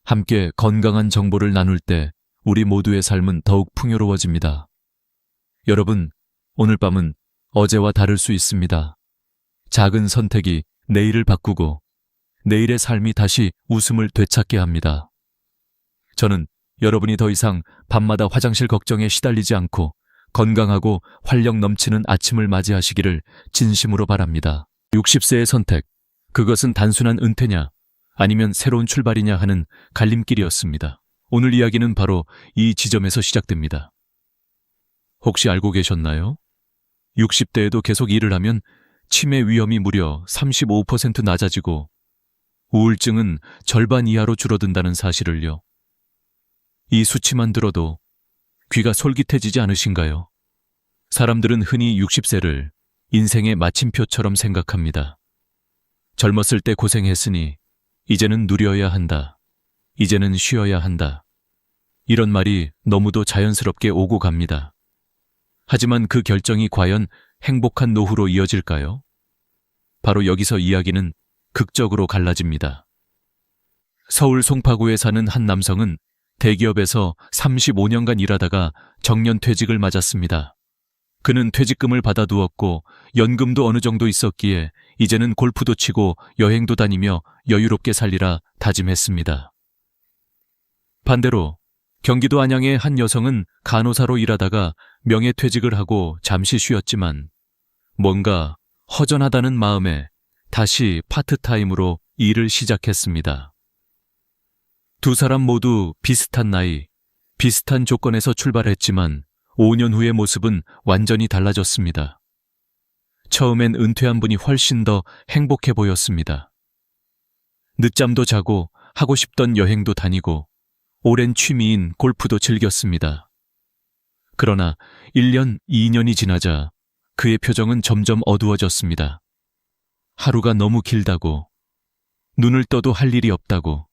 함께 건강한 정보를 나눌 때 우리 모두의 삶은 더욱 풍요로워집니다. 여러분, 오늘 밤은 어제와 다를 수 있습니다. 작은 선택이 내일을 바꾸고 내일의 삶이 다시 웃음을 되찾게 합니다. 저는 여러분이 더 이상 밤마다 화장실 걱정에 시달리지 않고 건강하고 활력 넘치는 아침을 맞이하시기를 진심으로 바랍니다. 60세의 선택, 그것은 단순한 은퇴냐 아니면 새로운 출발이냐 하는 갈림길이었습니다. 오늘 이야기는 바로 이 지점에서 시작됩니다. 혹시 알고 계셨나요? 60대에도 계속 일을 하면 치매 위험이 무려 35% 낮아지고 우울증은 절반 이하로 줄어든다는 사실을요. 이 수치만 들어도 귀가 솔깃해지지 않으신가요? 사람들은 흔히 60세를 인생의 마침표처럼 생각합니다. 젊었을 때 고생했으니 이제는 누려야 한다. 이제는 쉬어야 한다. 이런 말이 너무도 자연스럽게 오고 갑니다. 하지만 그 결정이 과연 행복한 노후로 이어질까요? 바로 여기서 이야기는 극적으로 갈라집니다. 서울 송파구에 사는 한 남성은 대기업에서 35년간 일하다가 정년퇴직을 맞았습니다. 그는 퇴직금을 받아두었고 연금도 어느 정도 있었기에 이제는 골프도 치고 여행도 다니며 여유롭게 살리라 다짐했습니다. 반대로 경기도 안양의 한 여성은 간호사로 일하다가 명예퇴직을 하고 잠시 쉬었지만 뭔가 허전하다는 마음에 다시 파트타임으로 일을 시작했습니다. 두 사람 모두 비슷한 나이, 비슷한 조건에서 출발했지만 5년 후의 모습은 완전히 달라졌습니다. 처음엔 은퇴한 분이 훨씬 더 행복해 보였습니다. 늦잠도 자고 하고 싶던 여행도 다니고 오랜 취미인 골프도 즐겼습니다. 그러나 1년, 2년이 지나자 그의 표정은 점점 어두워졌습니다. 하루가 너무 길다고, 눈을 떠도 할 일이 없다고,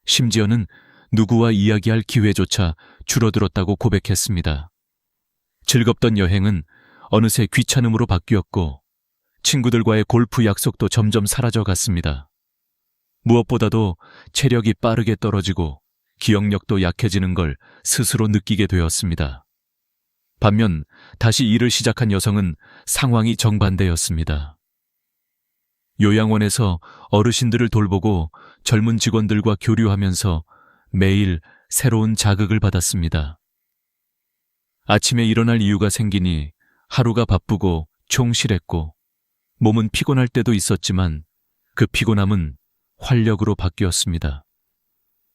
심지어는 누구와 이야기할 기회조차 줄어들었다고 고백했습니다. 즐겁던 여행은 어느새 귀찮음으로 바뀌었고 친구들과의 골프 약속도 점점 사라져갔습니다. 무엇보다도 체력이 빠르게 떨어지고 기억력도 약해지는 걸 스스로 느끼게 되었습니다. 반면 다시 일을 시작한 여성은 상황이 정반대였습니다. 요양원에서 어르신들을 돌보고 젊은 직원들과 교류하면서 매일 새로운 자극을 받았습니다. 아침에 일어날 이유가 생기니 하루가 바쁘고 총실했고 몸은 피곤할 때도 있었지만 그 피곤함은 활력으로 바뀌었습니다.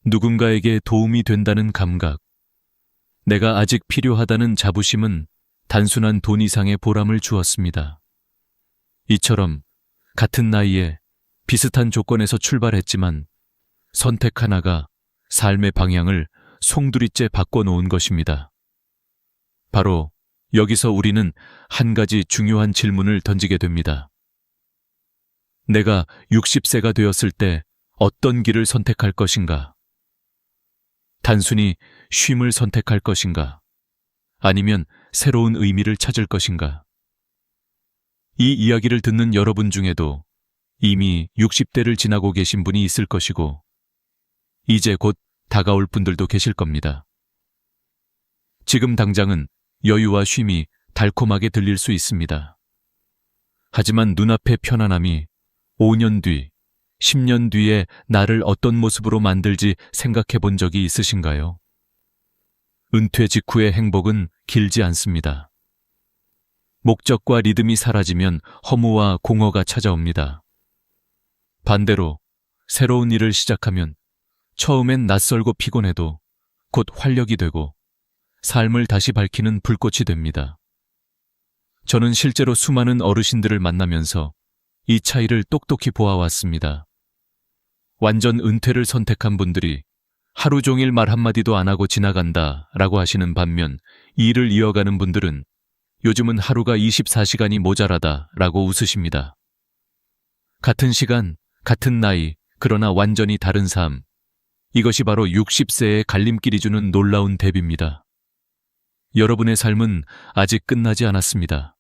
누군가에게 도움이 된다는 감각, 내가 아직 필요하다는 자부심은 단순한 돈 이상의 보람을 주었습니다. 이처럼 같은 나이에 비슷한 조건에서 출발했지만 선택 하나가 삶의 방향을 송두리째 바꿔놓은 것입니다. 바로 여기서 우리는 한 가지 중요한 질문을 던지게 됩니다. 내가 60세가 되었을 때 어떤 길을 선택할 것인가? 단순히 쉼을 선택할 것인가? 아니면 새로운 의미를 찾을 것인가? 이 이야기를 듣는 여러분 중에도 이미 60대를 지나고 계신 분이 있을 것이고 이제 곧 다가올 분들도 계실 겁니다. 지금 당장은 여유와 쉼이 달콤하게 들릴 수 있습니다. 하지만 눈앞의 편안함이 5년 뒤, 10년 뒤에 나를 어떤 모습으로 만들지 생각해 본 적이 있으신가요? 은퇴 직후의 행복은 길지 않습니다. 목적과 리듬이 사라지면 허무와 공허가 찾아옵니다. 반대로 새로운 일을 시작하면 처음엔 낯설고 피곤해도 곧 활력이 되고 삶을 다시 밝히는 불꽃이 됩니다. 저는 실제로 수많은 어르신들을 만나면서 이 차이를 똑똑히 보아왔습니다. 완전 은퇴를 선택한 분들이 하루 종일 말 한마디도 안 하고 지나간다 라고 하시는 반면 일을 이어가는 분들은 요즘은 하루가 24시간이 모자라다 라고 웃으십니다. 같은 시간, 같은 나이, 그러나 완전히 다른 삶. 이것이 바로 60세의 갈림길이 주는 놀라운 대비입니다. 여러분의 삶은 아직 끝나지 않았습니다.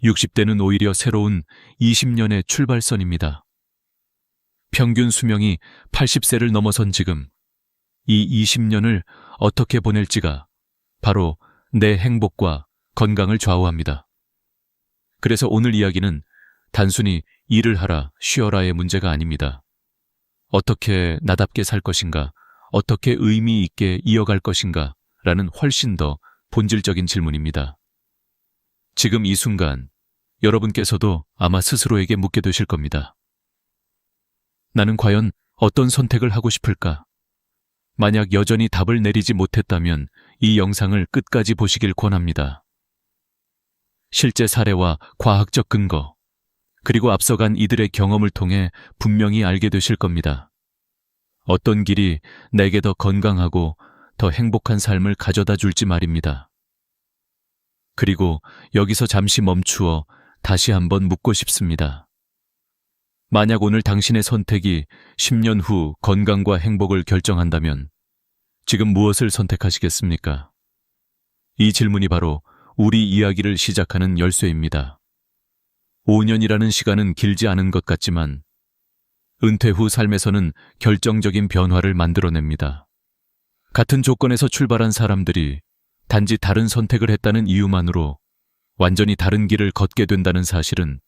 60대는 오히려 새로운 20년의 출발선입니다. 평균 수명이 80세를 넘어선 지금, 이 20년을 어떻게 보낼지가 바로 내 행복과 건강을 좌우합니다. 그래서 오늘 이야기는 단순히 일을 하라, 쉬어라의 문제가 아닙니다. 어떻게 나답게 살 것인가, 어떻게 의미 있게 이어갈 것인가 라는 훨씬 더 본질적인 질문입니다. 지금 이 순간 여러분께서도 아마 스스로에게 묻게 되실 겁니다. 나는 과연 어떤 선택을 하고 싶을까? 만약 여전히 답을 내리지 못했다면 이 영상을 끝까지 보시길 권합니다. 실제 사례와 과학적 근거, 그리고 앞서간 이들의 경험을 통해 분명히 알게 되실 겁니다. 어떤 길이 내게 더 건강하고 더 행복한 삶을 가져다 줄지 말입니다. 그리고 여기서 잠시 멈추어 다시 한번 묻고 싶습니다. 만약 오늘 당신의 선택이 10년 후 건강과 행복을 결정한다면 지금 무엇을 선택하시겠습니까? 이 질문이 바로 우리 이야기를 시작하는 열쇠입니다. 5년이라는 시간은 길지 않은 것 같지만 은퇴 후 삶에서는 결정적인 변화를 만들어냅니다. 같은 조건에서 출발한 사람들이 단지 다른 선택을 했다는 이유만으로 완전히 다른 길을 걷게 된다는 사실은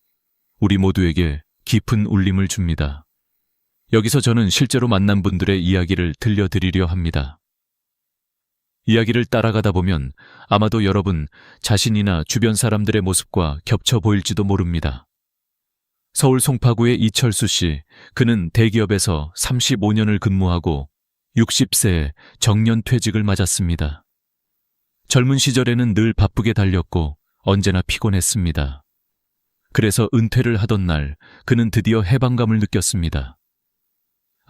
우리 모두에게 깊은 울림을 줍니다. 여기서 저는 실제로 만난 분들의 이야기를 들려드리려 합니다. 이야기를 따라가다 보면 아마도 여러분 자신이나 주변 사람들의 모습과 겹쳐 보일지도 모릅니다. 서울 송파구의 이철수 씨, 그는 대기업에서 35년을 근무하고 60세에 정년퇴직을 맞았습니다. 젊은 시절에는 늘 바쁘게 달렸고 언제나 피곤했습니다. 그래서 은퇴를 하던 날 그는 드디어 해방감을 느꼈습니다.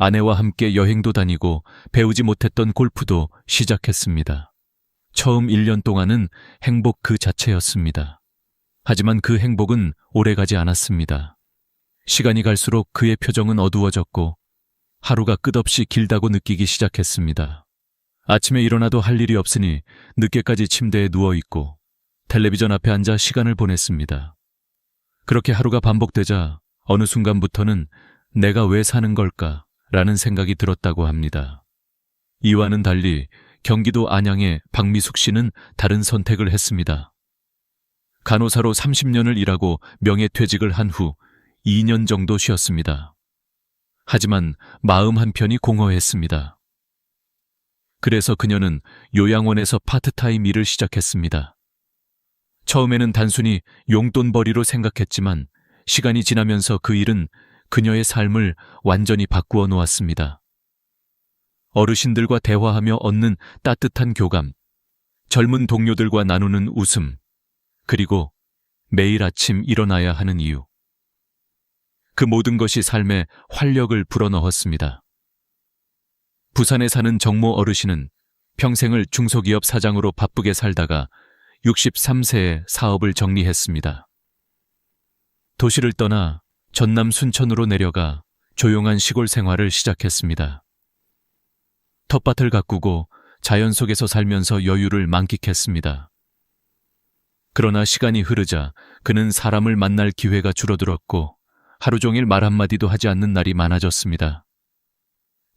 아내와 함께 여행도 다니고 배우지 못했던 골프도 시작했습니다. 처음 1년 동안은 행복 그 자체였습니다. 하지만 그 행복은 오래가지 않았습니다. 시간이 갈수록 그의 표정은 어두워졌고 하루가 끝없이 길다고 느끼기 시작했습니다. 아침에 일어나도 할 일이 없으니 늦게까지 침대에 누워있고 텔레비전 앞에 앉아 시간을 보냈습니다. 그렇게 하루가 반복되자 어느 순간부터는 내가 왜 사는 걸까? 라는 생각이 들었다고 합니다. 이와는 달리 경기도 안양의 박미숙 씨는 다른 선택을 했습니다. 간호사로 30년을 일하고 명예퇴직을 한 후 2년 정도 쉬었습니다. 하지만 마음 한편이 공허했습니다. 그래서 그녀는 요양원에서 파트타임 일을 시작했습니다. 처음에는 단순히 용돈벌이로 생각했지만 시간이 지나면서 그 일은 그녀의 삶을 완전히 바꾸어 놓았습니다. 어르신들과 대화하며 얻는 따뜻한 교감, 젊은 동료들과 나누는 웃음, 그리고 매일 아침 일어나야 하는 이유. 그 모든 것이 삶에 활력을 불어넣었습니다. 부산에 사는 정모 어르신은 평생을 중소기업 사장으로 바쁘게 살다가 63세에 사업을 정리했습니다. 도시를 떠나 전남 순천으로 내려가 조용한 시골 생활을 시작했습니다. 텃밭을 가꾸고 자연 속에서 살면서 여유를 만끽했습니다. 그러나 시간이 흐르자 그는 사람을 만날 기회가 줄어들었고 하루 종일 말 한마디도 하지 않는 날이 많아졌습니다.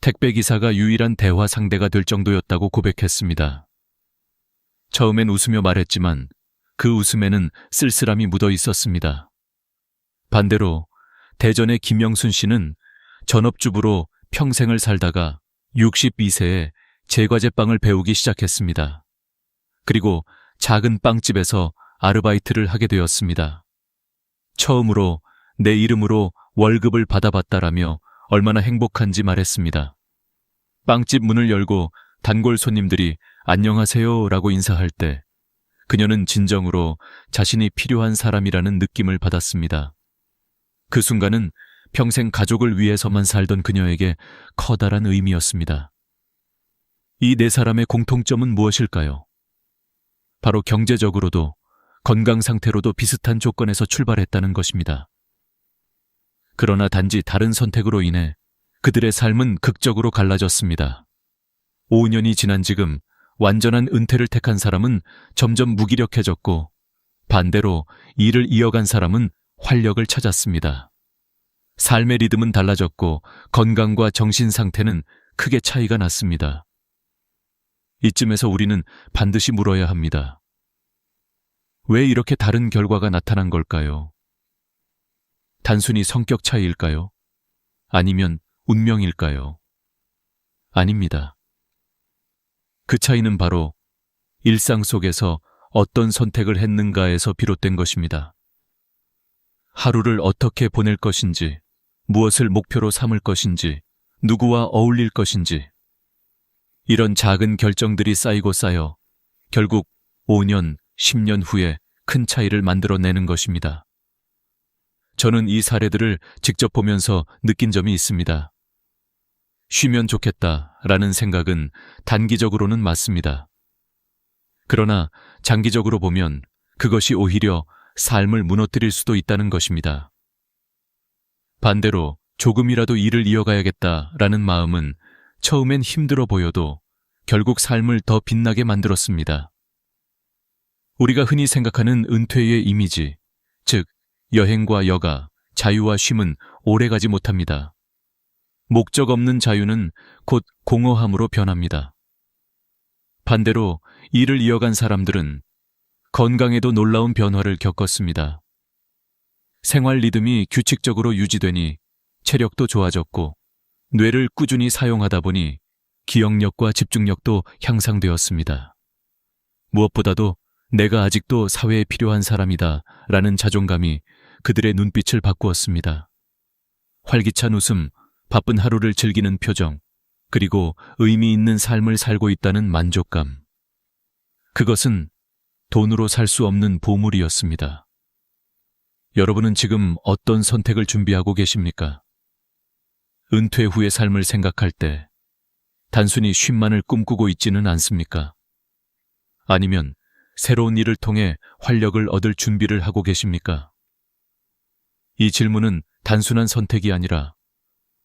택배기사가 유일한 대화 상대가 될 정도였다고 고백했습니다. 처음엔 웃으며 말했지만 그 웃음에는 쓸쓸함이 묻어 있었습니다. 반대로 대전의 김영순 씨는 전업주부로 평생을 살다가 62세에 제과제빵을 배우기 시작했습니다. 그리고 작은 빵집에서 아르바이트를 하게 되었습니다. 처음으로 내 이름으로 월급을 받아봤다라며 얼마나 행복한지 말했습니다. 빵집 문을 열고 단골 손님들이 안녕하세요 라고 인사할 때 그녀는 진정으로 자신이 필요한 사람이라는 느낌을 받았습니다. 그 순간은 평생 가족을 위해서만 살던 그녀에게 커다란 의미였습니다. 이 네 사람의 공통점은 무엇일까요? 바로 경제적으로도 건강 상태로도 비슷한 조건에서 출발했다는 것입니다. 그러나 단지 다른 선택으로 인해 그들의 삶은 극적으로 갈라졌습니다. 5년이 지난 지금 완전한 은퇴를 택한 사람은 점점 무기력해졌고 반대로 일을 이어간 사람은 활력을 찾았습니다. 삶의 리듬은 달라졌고 건강과 정신 상태는 크게 차이가 났습니다. 이쯤에서 우리는 반드시 물어야 합니다. 왜 이렇게 다른 결과가 나타난 걸까요? 단순히 성격 차이일까요? 아니면 운명일까요? 아닙니다. 그 차이는 바로 일상 속에서 어떤 선택을 했는가에서 비롯된 것입니다. 하루를 어떻게 보낼 것인지, 무엇을 목표로 삼을 것인지, 누구와 어울릴 것인지, 이런 작은 결정들이 쌓이고 쌓여 결국 5년, 10년 후에 큰 차이를 만들어내는 것입니다. 저는 이 사례들을 직접 보면서 느낀 점이 있습니다. 쉬면 좋겠다라는 생각은 단기적으로는 맞습니다. 그러나 장기적으로 보면 그것이 오히려 삶을 무너뜨릴 수도 있다는 것입니다. 반대로 조금이라도 일을 이어가야겠다라는 마음은 처음엔 힘들어 보여도 결국 삶을 더 빛나게 만들었습니다. 우리가 흔히 생각하는 은퇴의 이미지, 즉 여행과 여가, 자유와 쉼은 오래가지 못합니다. 목적 없는 자유는 곧 공허함으로 변합니다. 반대로 일을 이어간 사람들은 건강에도 놀라운 변화를 겪었습니다. 생활 리듬이 규칙적으로 유지되니 체력도 좋아졌고 뇌를 꾸준히 사용하다 보니 기억력과 집중력도 향상되었습니다. 무엇보다도 내가 아직도 사회에 필요한 사람이다 라는 자존감이 그들의 눈빛을 바꾸었습니다. 활기찬 웃음, 바쁜 하루를 즐기는 표정, 그리고 의미 있는 삶을 살고 있다는 만족감. 그것은 돈으로 살 수 없는 보물이었습니다. 여러분은 지금 어떤 선택을 준비하고 계십니까? 은퇴 후의 삶을 생각할 때 단순히 쉼만을 꿈꾸고 있지는 않습니까? 아니면 새로운 일을 통해 활력을 얻을 준비를 하고 계십니까? 이 질문은 단순한 선택이 아니라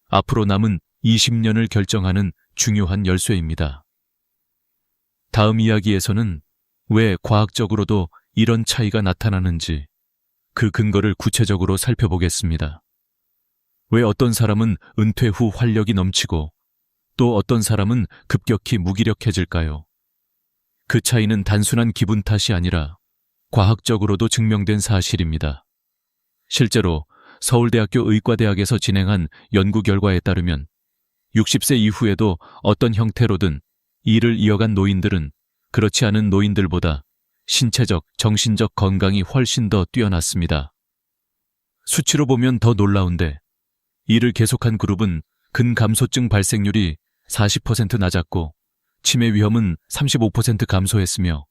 앞으로 남은 20년을 결정하는 중요한 열쇠입니다. 다음 이야기에서는 왜 과학적으로도 이런 차이가 나타나는지 그 근거를 구체적으로 살펴보겠습니다. 왜 어떤 사람은 은퇴 후 활력이 넘치고 또 어떤 사람은 급격히 무기력해질까요? 그 차이는 단순한 기분 탓이 아니라 과학적으로도 증명된 사실입니다. 실제로 서울대학교 의과대학에서 진행한 연구 결과에 따르면 60세 이후에도 어떤 형태로든 일을 이어간 노인들은 그렇지 않은 노인들보다 신체적, 정신적 건강이 훨씬 더 뛰어났습니다. 수치로 보면 더 놀라운데 일을 계속한 그룹은 근감소증 발생률이 40% 낮았고 치매 위험은 35% 감소했으며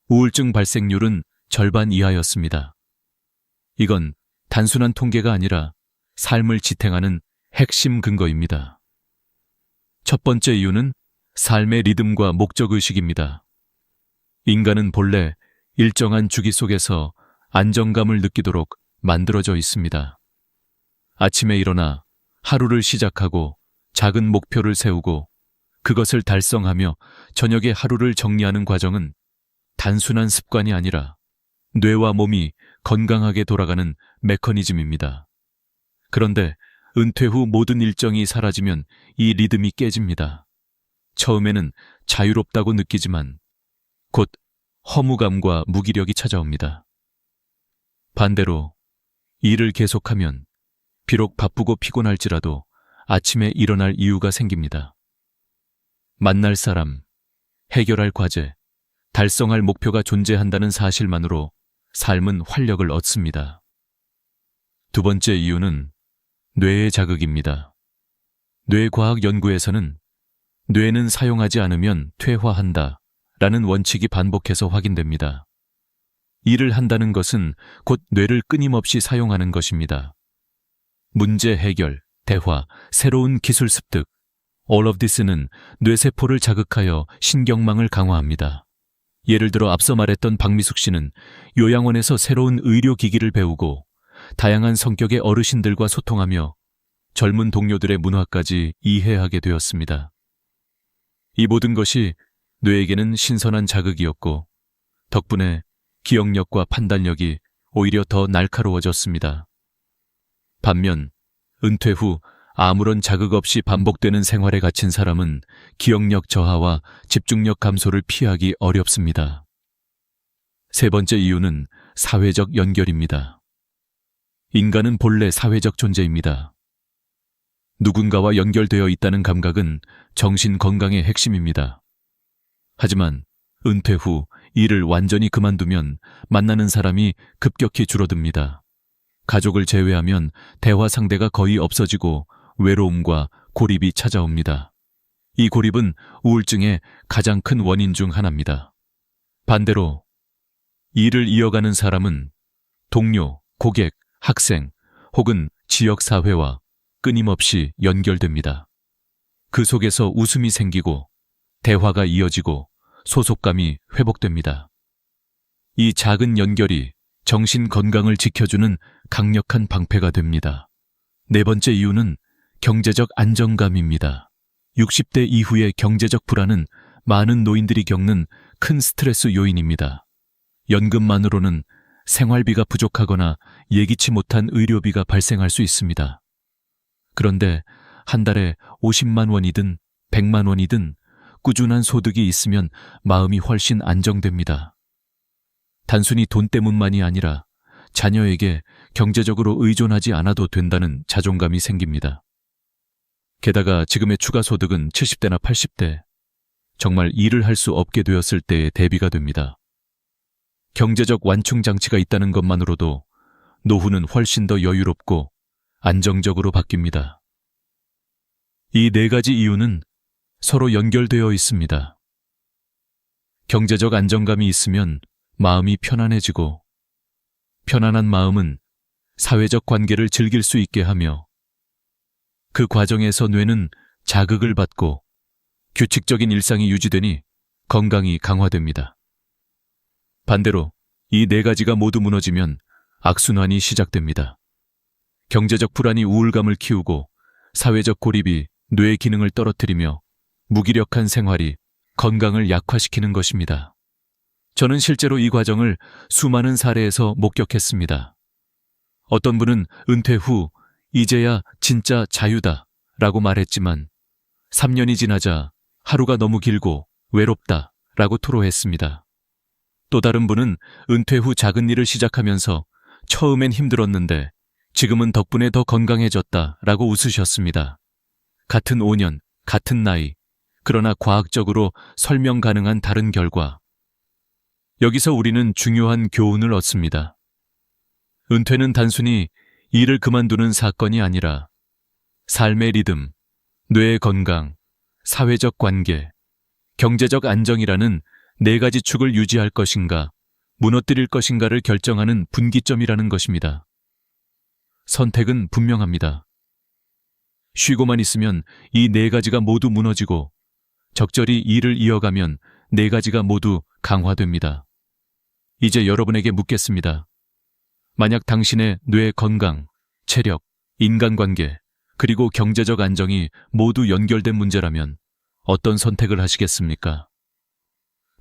우울증 발생률은 절반 이하였습니다. 이건 단순한 통계가 아니라 삶을 지탱하는 핵심 근거입니다. 첫 번째 이유는 삶의 리듬과 목적의식입니다. 인간은 본래 일정한 주기 속에서 안정감을 느끼도록 만들어져 있습니다. 아침에 일어나 하루를 시작하고 작은 목표를 세우고 그것을 달성하며 저녁에 하루를 정리하는 과정은 단순한 습관이 아니라 뇌와 몸이 건강하게 돌아가는 메커니즘입니다. 그런데 은퇴 후 모든 일정이 사라지면 이 리듬이 깨집니다. 처음에는 자유롭다고 느끼지만 곧 허무감과 무기력이 찾아옵니다. 반대로 일을 계속하면 비록 바쁘고 피곤할지라도 아침에 일어날 이유가 생깁니다. 만날 사람, 해결할 과제, 달성할 목표가 존재한다는 사실만으로 삶은 활력을 얻습니다. 두 번째 이유는 뇌의 자극입니다. 뇌과학 연구에서는 뇌는 사용하지 않으면 퇴화한다 라는 원칙이 반복해서 확인됩니다. 일을 한다는 것은 곧 뇌를 끊임없이 사용하는 것입니다. 문제 해결, 대화, 새로운 기술 습득, all of this는 뇌세포를 자극하여 신경망을 강화합니다. 예를 들어 앞서 말했던 박미숙 씨는 요양원에서 새로운 의료기기를 배우고 다양한 성격의 어르신들과 소통하며 젊은 동료들의 문화까지 이해하게 되었습니다. 이 모든 것이 뇌에게는 신선한 자극이었고 덕분에 기억력과 판단력이 오히려 더 날카로워졌습니다. 반면 은퇴 후 아무런 자극 없이 반복되는 생활에 갇힌 사람은 기억력 저하와 집중력 감소를 피하기 어렵습니다. 세 번째 이유는 사회적 연결입니다. 인간은 본래 사회적 존재입니다. 누군가와 연결되어 있다는 감각은 정신 건강의 핵심입니다. 하지만 은퇴 후 일을 완전히 그만두면 만나는 사람이 급격히 줄어듭니다. 가족을 제외하면 대화 상대가 거의 없어지고 외로움과 고립이 찾아옵니다. 이 고립은 우울증의 가장 큰 원인 중 하나입니다. 반대로 일을 이어가는 사람은 동료, 고객, 학생 혹은 지역사회와 끊임없이 연결됩니다. 그 속에서 웃음이 생기고 대화가 이어지고 소속감이 회복됩니다. 이 작은 연결이 정신 건강을 지켜주는 강력한 방패가 됩니다. 네 번째 이유는 경제적 안정감입니다. 60대 이후의 경제적 불안은 많은 노인들이 겪는 큰 스트레스 요인입니다. 연금만으로는 생활비가 부족하거나 예기치 못한 의료비가 발생할 수 있습니다. 그런데 한 달에 50만 원이든 100만 원이든 꾸준한 소득이 있으면 마음이 훨씬 안정됩니다. 단순히 돈 때문만이 아니라 자녀에게 경제적으로 의존하지 않아도 된다는 자존감이 생깁니다. 게다가 지금의 추가 소득은 70대나 80대, 정말 일을 할 수 없게 되었을 때의 대비가 됩니다. 경제적 완충 장치가 있다는 것만으로도 노후는 훨씬 더 여유롭고 안정적으로 바뀝니다. 이 네 가지 이유는 서로 연결되어 있습니다. 경제적 안정감이 있으면 마음이 편안해지고, 편안한 마음은 사회적 관계를 즐길 수 있게 하며, 그 과정에서 뇌는 자극을 받고 규칙적인 일상이 유지되니 건강이 강화됩니다. 반대로 이 네 가지가 모두 무너지면 악순환이 시작됩니다. 경제적 불안이 우울감을 키우고 사회적 고립이 뇌의 기능을 떨어뜨리며 무기력한 생활이 건강을 약화시키는 것입니다. 저는 실제로 이 과정을 수많은 사례에서 목격했습니다. 어떤 분은 은퇴 후 이제야 진짜 자유다 라고 말했지만 3년이 지나자 하루가 너무 길고 외롭다 라고 토로했습니다. 또 다른 분은 은퇴 후 작은 일을 시작하면서 처음엔 힘들었는데 지금은 덕분에 더 건강해졌다 라고 웃으셨습니다. 같은 5년, 같은 나이, 그러나 과학적으로 설명 가능한 다른 결과. 여기서 우리는 중요한 교훈을 얻습니다. 은퇴는 단순히 일을 그만두는 사건이 아니라 삶의 리듬, 뇌의 건강, 사회적 관계, 경제적 안정이라는 네 가지 축을 유지할 것인가, 무너뜨릴 것인가를 결정하는 분기점이라는 것입니다. 선택은 분명합니다. 쉬고만 있으면 이 네 가지가 모두 무너지고 적절히 일을 이어가면 네 가지가 모두 강화됩니다. 이제 여러분에게 묻겠습니다. 만약 당신의 뇌 건강, 체력, 인간관계, 그리고 경제적 안정이 모두 연결된 문제라면 어떤 선택을 하시겠습니까?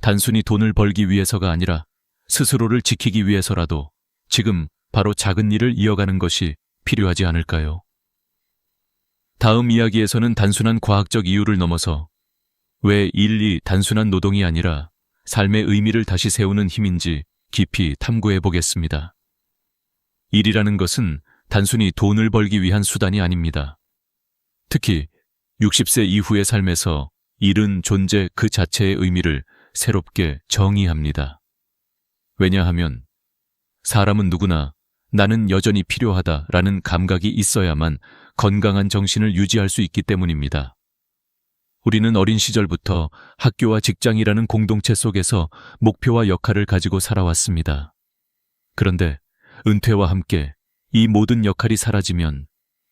단순히 돈을 벌기 위해서가 아니라 스스로를 지키기 위해서라도 지금 바로 작은 일을 이어가는 것이 필요하지 않을까요? 다음 이야기에서는 단순한 과학적 이유를 넘어서 왜 일이 단순한 노동이 아니라 삶의 의미를 다시 세우는 힘인지 깊이 탐구해 보겠습니다. 일이라는 것은 단순히 돈을 벌기 위한 수단이 아닙니다. 특히 60세 이후의 삶에서 일은 존재 그 자체의 의미를 새롭게 정의합니다. 왜냐하면 사람은 누구나 나는 여전히 필요하다라는 감각이 있어야만 건강한 정신을 유지할 수 있기 때문입니다. 우리는 어린 시절부터 학교와 직장이라는 공동체 속에서 목표와 역할을 가지고 살아왔습니다. 그런데 은퇴와 함께 이 모든 역할이 사라지면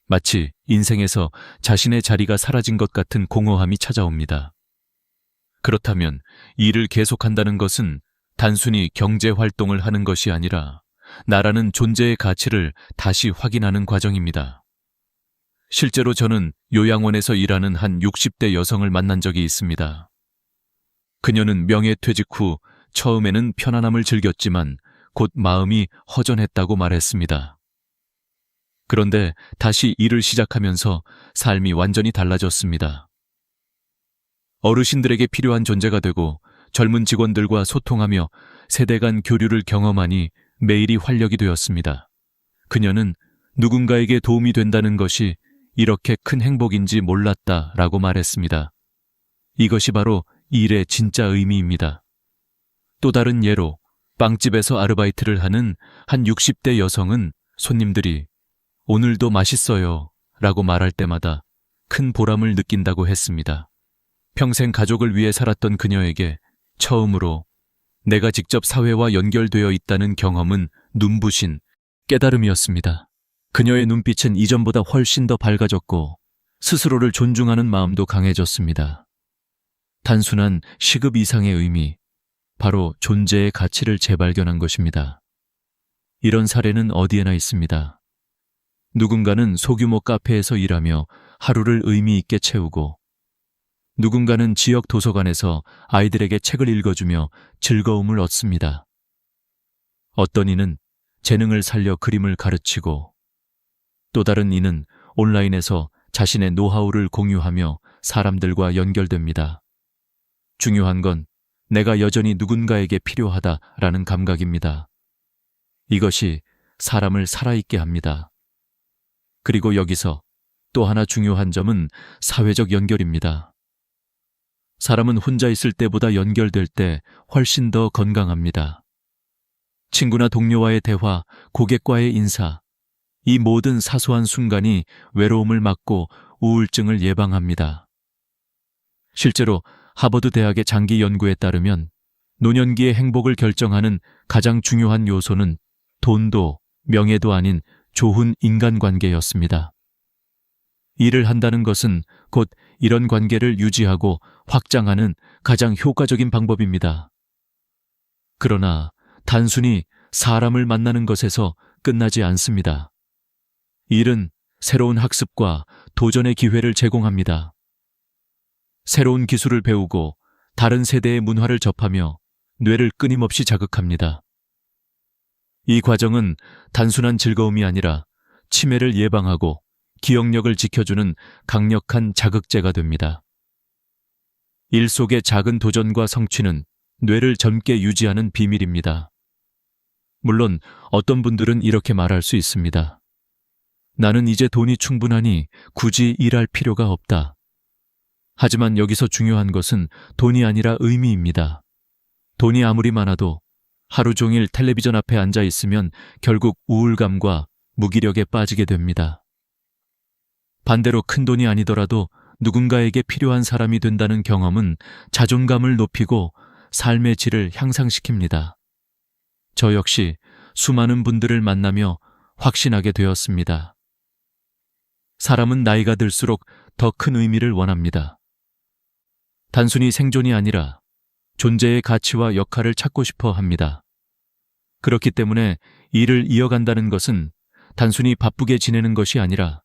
마치 인생에서 자신의 자리가 사라진 것 같은 공허함이 찾아옵니다. 그렇다면 일을 계속한다는 것은 단순히 경제 활동을 하는 것이 아니라 나라는 존재의 가치를 다시 확인하는 과정입니다. 실제로 저는 요양원에서 일하는 한 60대 여성을 만난 적이 있습니다. 그녀는 명예퇴직 후 처음에는 편안함을 즐겼지만 곧 마음이 허전했다고 말했습니다. 그런데 다시 일을 시작하면서 삶이 완전히 달라졌습니다. 어르신들에게 필요한 존재가 되고 젊은 직원들과 소통하며 세대 간 교류를 경험하니 매일이 활력이 되었습니다. 그녀는 누군가에게 도움이 된다는 것이 이렇게 큰 행복인지 몰랐다라고 말했습니다. 이것이 바로 일의 진짜 의미입니다. 또 다른 예로 빵집에서 아르바이트를 하는 한 60대 여성은 손님들이 오늘도 맛있어요 라고 말할 때마다 큰 보람을 느낀다고 했습니다. 평생 가족을 위해 살았던 그녀에게 처음으로 내가 직접 사회와 연결되어 있다는 경험은 눈부신 깨달음이었습니다. 그녀의 눈빛은 이전보다 훨씬 더 밝아졌고 스스로를 존중하는 마음도 강해졌습니다. 단순한 시급 이상의 의미, 바로 존재의 가치를 재발견한 것입니다. 이런 사례는 어디에나 있습니다. 누군가는 소규모 카페에서 일하며 하루를 의미 있게 채우고 누군가는 지역 도서관에서 아이들에게 책을 읽어주며 즐거움을 얻습니다. 어떤 이는 재능을 살려 그림을 가르치고 또 다른 이는 온라인에서 자신의 노하우를 공유하며 사람들과 연결됩니다. 중요한 건 내가 여전히 누군가에게 필요하다라는 감각입니다. 이것이 사람을 살아있게 합니다. 그리고 여기서 또 하나 중요한 점은 사회적 연결입니다. 사람은 혼자 있을 때보다 연결될 때 훨씬 더 건강합니다. 친구나 동료와의 대화, 고객과의 인사, 이 모든 사소한 순간이 외로움을 막고 우울증을 예방합니다. 실제로 하버드 대학의 장기 연구에 따르면 노년기의 행복을 결정하는 가장 중요한 요소는 돈도 명예도 아닌 좋은 인간관계였습니다. 일을 한다는 것은 곧 이런 관계를 유지하고 확장하는 가장 효과적인 방법입니다. 그러나 단순히 사람을 만나는 것에서 끝나지 않습니다. 일은 새로운 학습과 도전의 기회를 제공합니다. 새로운 기술을 배우고 다른 세대의 문화를 접하며 뇌를 끊임없이 자극합니다. 이 과정은 단순한 즐거움이 아니라 치매를 예방하고 기억력을 지켜주는 강력한 자극제가 됩니다. 일 속의 작은 도전과 성취는 뇌를 젊게 유지하는 비밀입니다. 물론 어떤 분들은 이렇게 말할 수 있습니다. 나는 이제 돈이 충분하니 굳이 일할 필요가 없다. 하지만 여기서 중요한 것은 돈이 아니라 의미입니다. 돈이 아무리 많아도 하루 종일 텔레비전 앞에 앉아 있으면 결국 우울감과 무기력에 빠지게 됩니다. 반대로 큰 돈이 아니더라도 누군가에게 필요한 사람이 된다는 경험은 자존감을 높이고 삶의 질을 향상시킵니다. 저 역시 수많은 분들을 만나며 확신하게 되었습니다. 사람은 나이가 들수록 더 큰 의미를 원합니다. 단순히 생존이 아니라 존재의 가치와 역할을 찾고 싶어 합니다. 그렇기 때문에 일을 이어간다는 것은 단순히 바쁘게 지내는 것이 아니라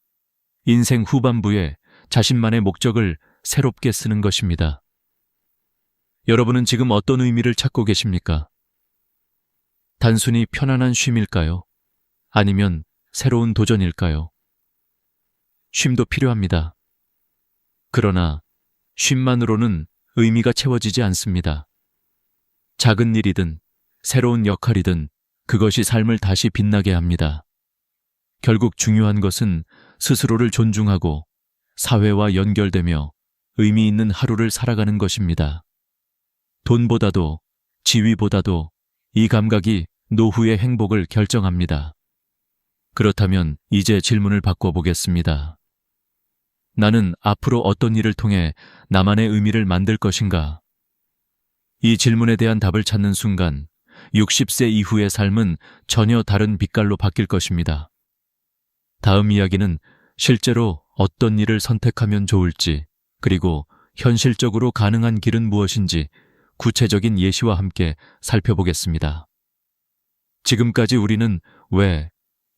인생 후반부에 자신만의 목적을 새롭게 쓰는 것입니다. 여러분은 지금 어떤 의미를 찾고 계십니까? 단순히 편안한 쉼일까요? 아니면 새로운 도전일까요? 쉼도 필요합니다. 그러나 쉼만으로는 의미가 채워지지 않습니다. 작은 일이든 새로운 역할이든 그것이 삶을 다시 빛나게 합니다. 결국 중요한 것은 스스로를 존중하고 사회와 연결되며 의미 있는 하루를 살아가는 것입니다. 돈보다도 지위보다도 이 감각이 노후의 행복을 결정합니다. 그렇다면 이제 질문을 바꿔보겠습니다. 나는 앞으로 어떤 일을 통해 나만의 의미를 만들 것인가? 이 질문에 대한 답을 찾는 순간 60세 이후의 삶은 전혀 다른 빛깔로 바뀔 것입니다. 다음 이야기는 실제로 어떤 일을 선택하면 좋을지, 그리고 현실적으로 가능한 길은 무엇인지 구체적인 예시와 함께 살펴보겠습니다. 지금까지 우리는 왜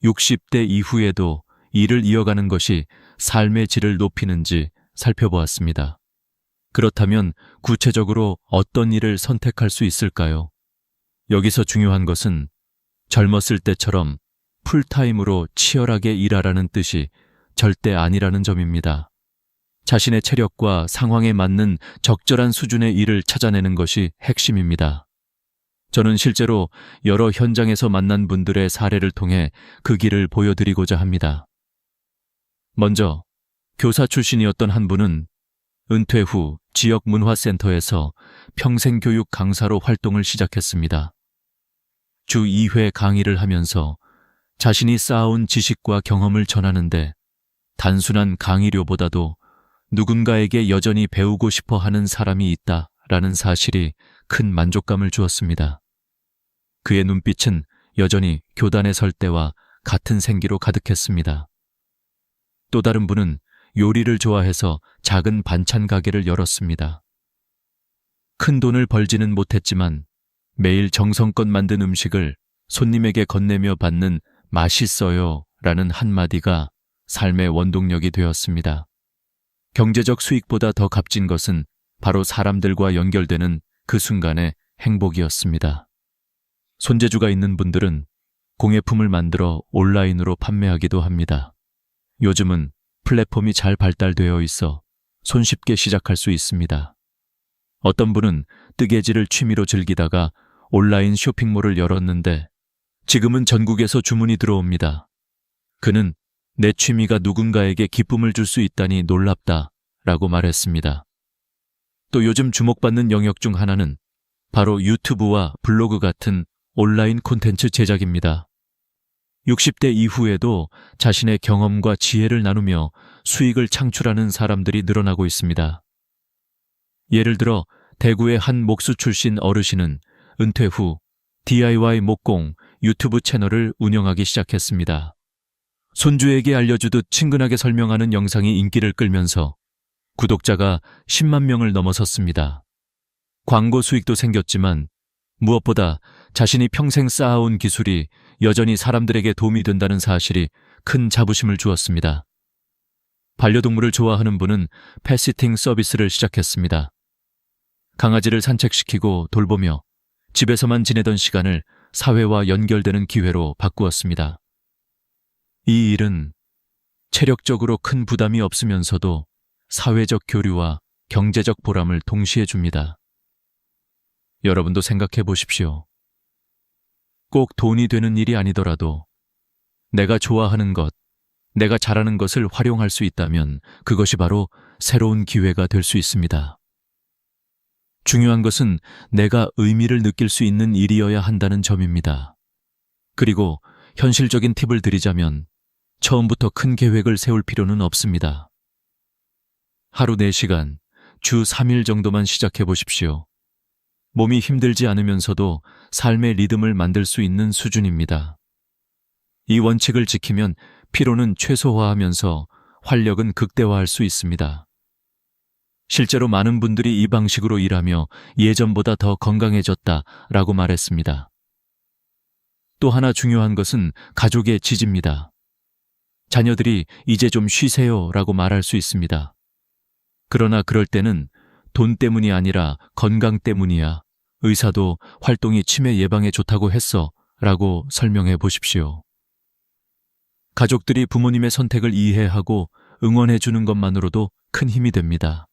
60대 이후에도 일을 이어가는 것이 삶의 질을 높이는지 살펴보았습니다. 그렇다면 구체적으로 어떤 일을 선택할 수 있을까요? 여기서 중요한 것은 젊었을 때처럼 풀타임으로 치열하게 일하라는 뜻이 절대 아니라는 점입니다. 자신의 체력과 상황에 맞는 적절한 수준의 일을 찾아내는 것이 핵심입니다. 저는 실제로 여러 현장에서 만난 분들의 사례를 통해 그 길을 보여드리고자 합니다. 먼저 교사 출신이었던 한 분은 은퇴 후 지역 문화센터에서 평생교육 강사로 활동을 시작했습니다. 주 2회 강의를 하면서 자신이 쌓아온 지식과 경험을 전하는데 단순한 강의료보다도 누군가에게 여전히 배우고 싶어 하는 사람이 있다라는 사실이 큰 만족감을 주었습니다. 그의 눈빛은 여전히 교단에 설 때와 같은 생기로 가득했습니다. 또 다른 분은 요리를 좋아해서 작은 반찬 가게를 열었습니다. 큰 돈을 벌지는 못했지만 매일 정성껏 만든 음식을 손님에게 건네며 받는 맛있어요 라는 한마디가 삶의 원동력이 되었습니다. 경제적 수익보다 더 값진 것은 바로 사람들과 연결되는 그 순간의 행복이었습니다. 손재주가 있는 분들은 공예품을 만들어 온라인으로 판매하기도 합니다. 요즘은 플랫폼이 잘 발달되어 있어 손쉽게 시작할 수 있습니다. 어떤 분은 뜨개질을 취미로 즐기다가 온라인 쇼핑몰을 열었는데 지금은 전국에서 주문이 들어옵니다. 그는 내 취미가 누군가에게 기쁨을 줄 수 있다니 놀랍다 라고 말했습니다. 또 요즘 주목받는 영역 중 하나는 바로 유튜브와 블로그 같은 온라인 콘텐츠 제작입니다. 60대 이후에도 자신의 경험과 지혜를 나누며 수익을 창출하는 사람들이 늘어나고 있습니다. 예를 들어 대구의 한 목수 출신 어르신은 은퇴 후 DIY 목공 유튜브 채널을 운영하기 시작했습니다. 손주에게 알려주듯 친근하게 설명하는 영상이 인기를 끌면서 구독자가 10만 명을 넘어섰습니다. 광고 수익도 생겼지만 무엇보다 자신이 평생 쌓아온 기술이 여전히 사람들에게 도움이 된다는 사실이 큰 자부심을 주었습니다. 반려동물을 좋아하는 분은 펫시팅 서비스를 시작했습니다. 강아지를 산책시키고 돌보며 집에서만 지내던 시간을 사회와 연결되는 기회로 바꾸었습니다. 이 일은 체력적으로 큰 부담이 없으면서도 사회적 교류와 경제적 보람을 동시에 줍니다. 여러분도 생각해 보십시오. 꼭 돈이 되는 일이 아니더라도 내가 좋아하는 것, 내가 잘하는 것을 활용할 수 있다면 그것이 바로 새로운 기회가 될 수 있습니다. 중요한 것은 내가 의미를 느낄 수 있는 일이어야 한다는 점입니다. 그리고 현실적인 팁을 드리자면 처음부터 큰 계획을 세울 필요는 없습니다. 하루 4시간, 주 3일 정도만 시작해 보십시오. 몸이 힘들지 않으면서도 삶의 리듬을 만들 수 있는 수준입니다. 이 원칙을 지키면 피로는 최소화하면서 활력은 극대화할 수 있습니다. 실제로 많은 분들이 이 방식으로 일하며 예전보다 더 건강해졌다라고 말했습니다. 또 하나 중요한 것은 가족의 지지입니다. 자녀들이 이제 좀 쉬세요라고 말할 수 있습니다. 그러나 그럴 때는 돈 때문이 아니라 건강 때문이야. 의사도 활동이 치매 예방에 좋다고 했어 라고 설명해 보십시오. 가족들이 부모님의 선택을 이해하고 응원해 주는 것만으로도 큰 힘이 됩니다.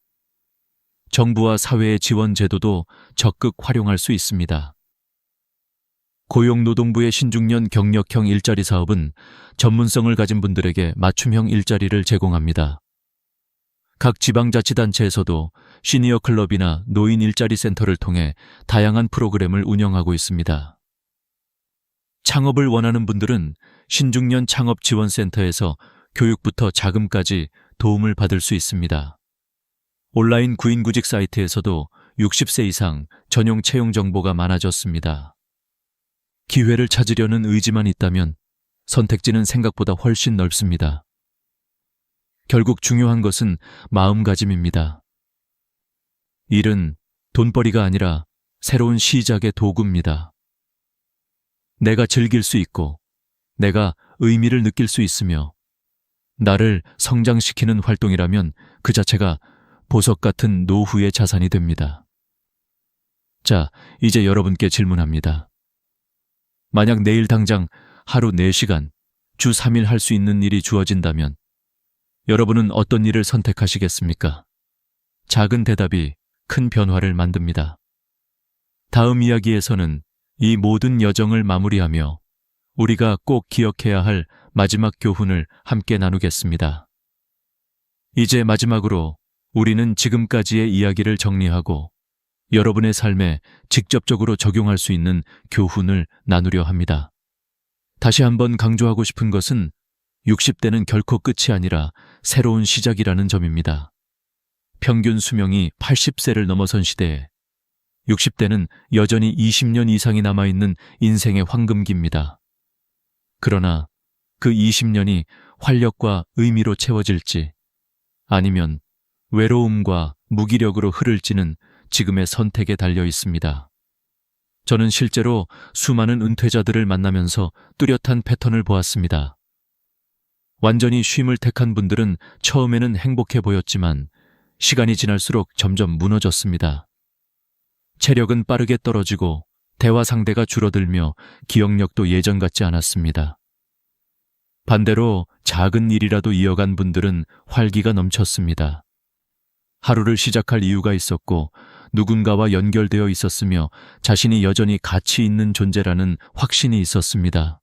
정부와 사회의 지원 제도도 적극 활용할 수 있습니다. 고용노동부의 신중년 경력형 일자리 사업은 전문성을 가진 분들에게 맞춤형 일자리를 제공합니다. 각 지방자치단체에서도 시니어 클럽이나 노인 일자리 센터를 통해 다양한 프로그램을 운영하고 있습니다. 창업을 원하는 분들은 신중년 창업지원센터에서 교육부터 자금까지 도움을 받을 수 있습니다. 온라인 구인구직 사이트에서도 60세 이상 전용 채용 정보가 많아졌습니다. 기회를 찾으려는 의지만 있다면 선택지는 생각보다 훨씬 넓습니다. 결국 중요한 것은 마음가짐입니다. 일은 돈벌이가 아니라 새로운 시작의 도구입니다. 내가 즐길 수 있고, 내가 의미를 느낄 수 있으며, 나를 성장시키는 활동이라면 그 자체가 보석 같은 노후의 자산이 됩니다. 자, 이제 여러분께 질문합니다. 만약 내일 당장 하루 4시간, 주 3일 할 수 있는 일이 주어진다면 여러분은 어떤 일을 선택하시겠습니까? 작은 대답이 큰 변화를 만듭니다. 다음 이야기에서는 이 모든 여정을 마무리하며 우리가 꼭 기억해야 할 마지막 교훈을 함께 나누겠습니다. 이제 마지막으로 우리는 지금까지의 이야기를 정리하고 여러분의 삶에 직접적으로 적용할 수 있는 교훈을 나누려 합니다. 다시 한번 강조하고 싶은 것은 60대는 결코 끝이 아니라 새로운 시작이라는 점입니다. 평균 수명이 80세를 넘어선 시대에 60대는 여전히 20년 이상이 남아있는 인생의 황금기입니다. 그러나 그 20년이 활력과 의미로 채워질지 아니면 외로움과 무기력으로 흐를지는 지금의 선택에 달려 있습니다. 저는 실제로 수많은 은퇴자들을 만나면서 뚜렷한 패턴을 보았습니다. 완전히 쉼을 택한 분들은 처음에는 행복해 보였지만 시간이 지날수록 점점 무너졌습니다. 체력은 빠르게 떨어지고 대화 상대가 줄어들며 기억력도 예전 같지 않았습니다. 반대로 작은 일이라도 이어간 분들은 활기가 넘쳤습니다. 하루를 시작할 이유가 있었고 누군가와 연결되어 있었으며 자신이 여전히 가치 있는 존재라는 확신이 있었습니다.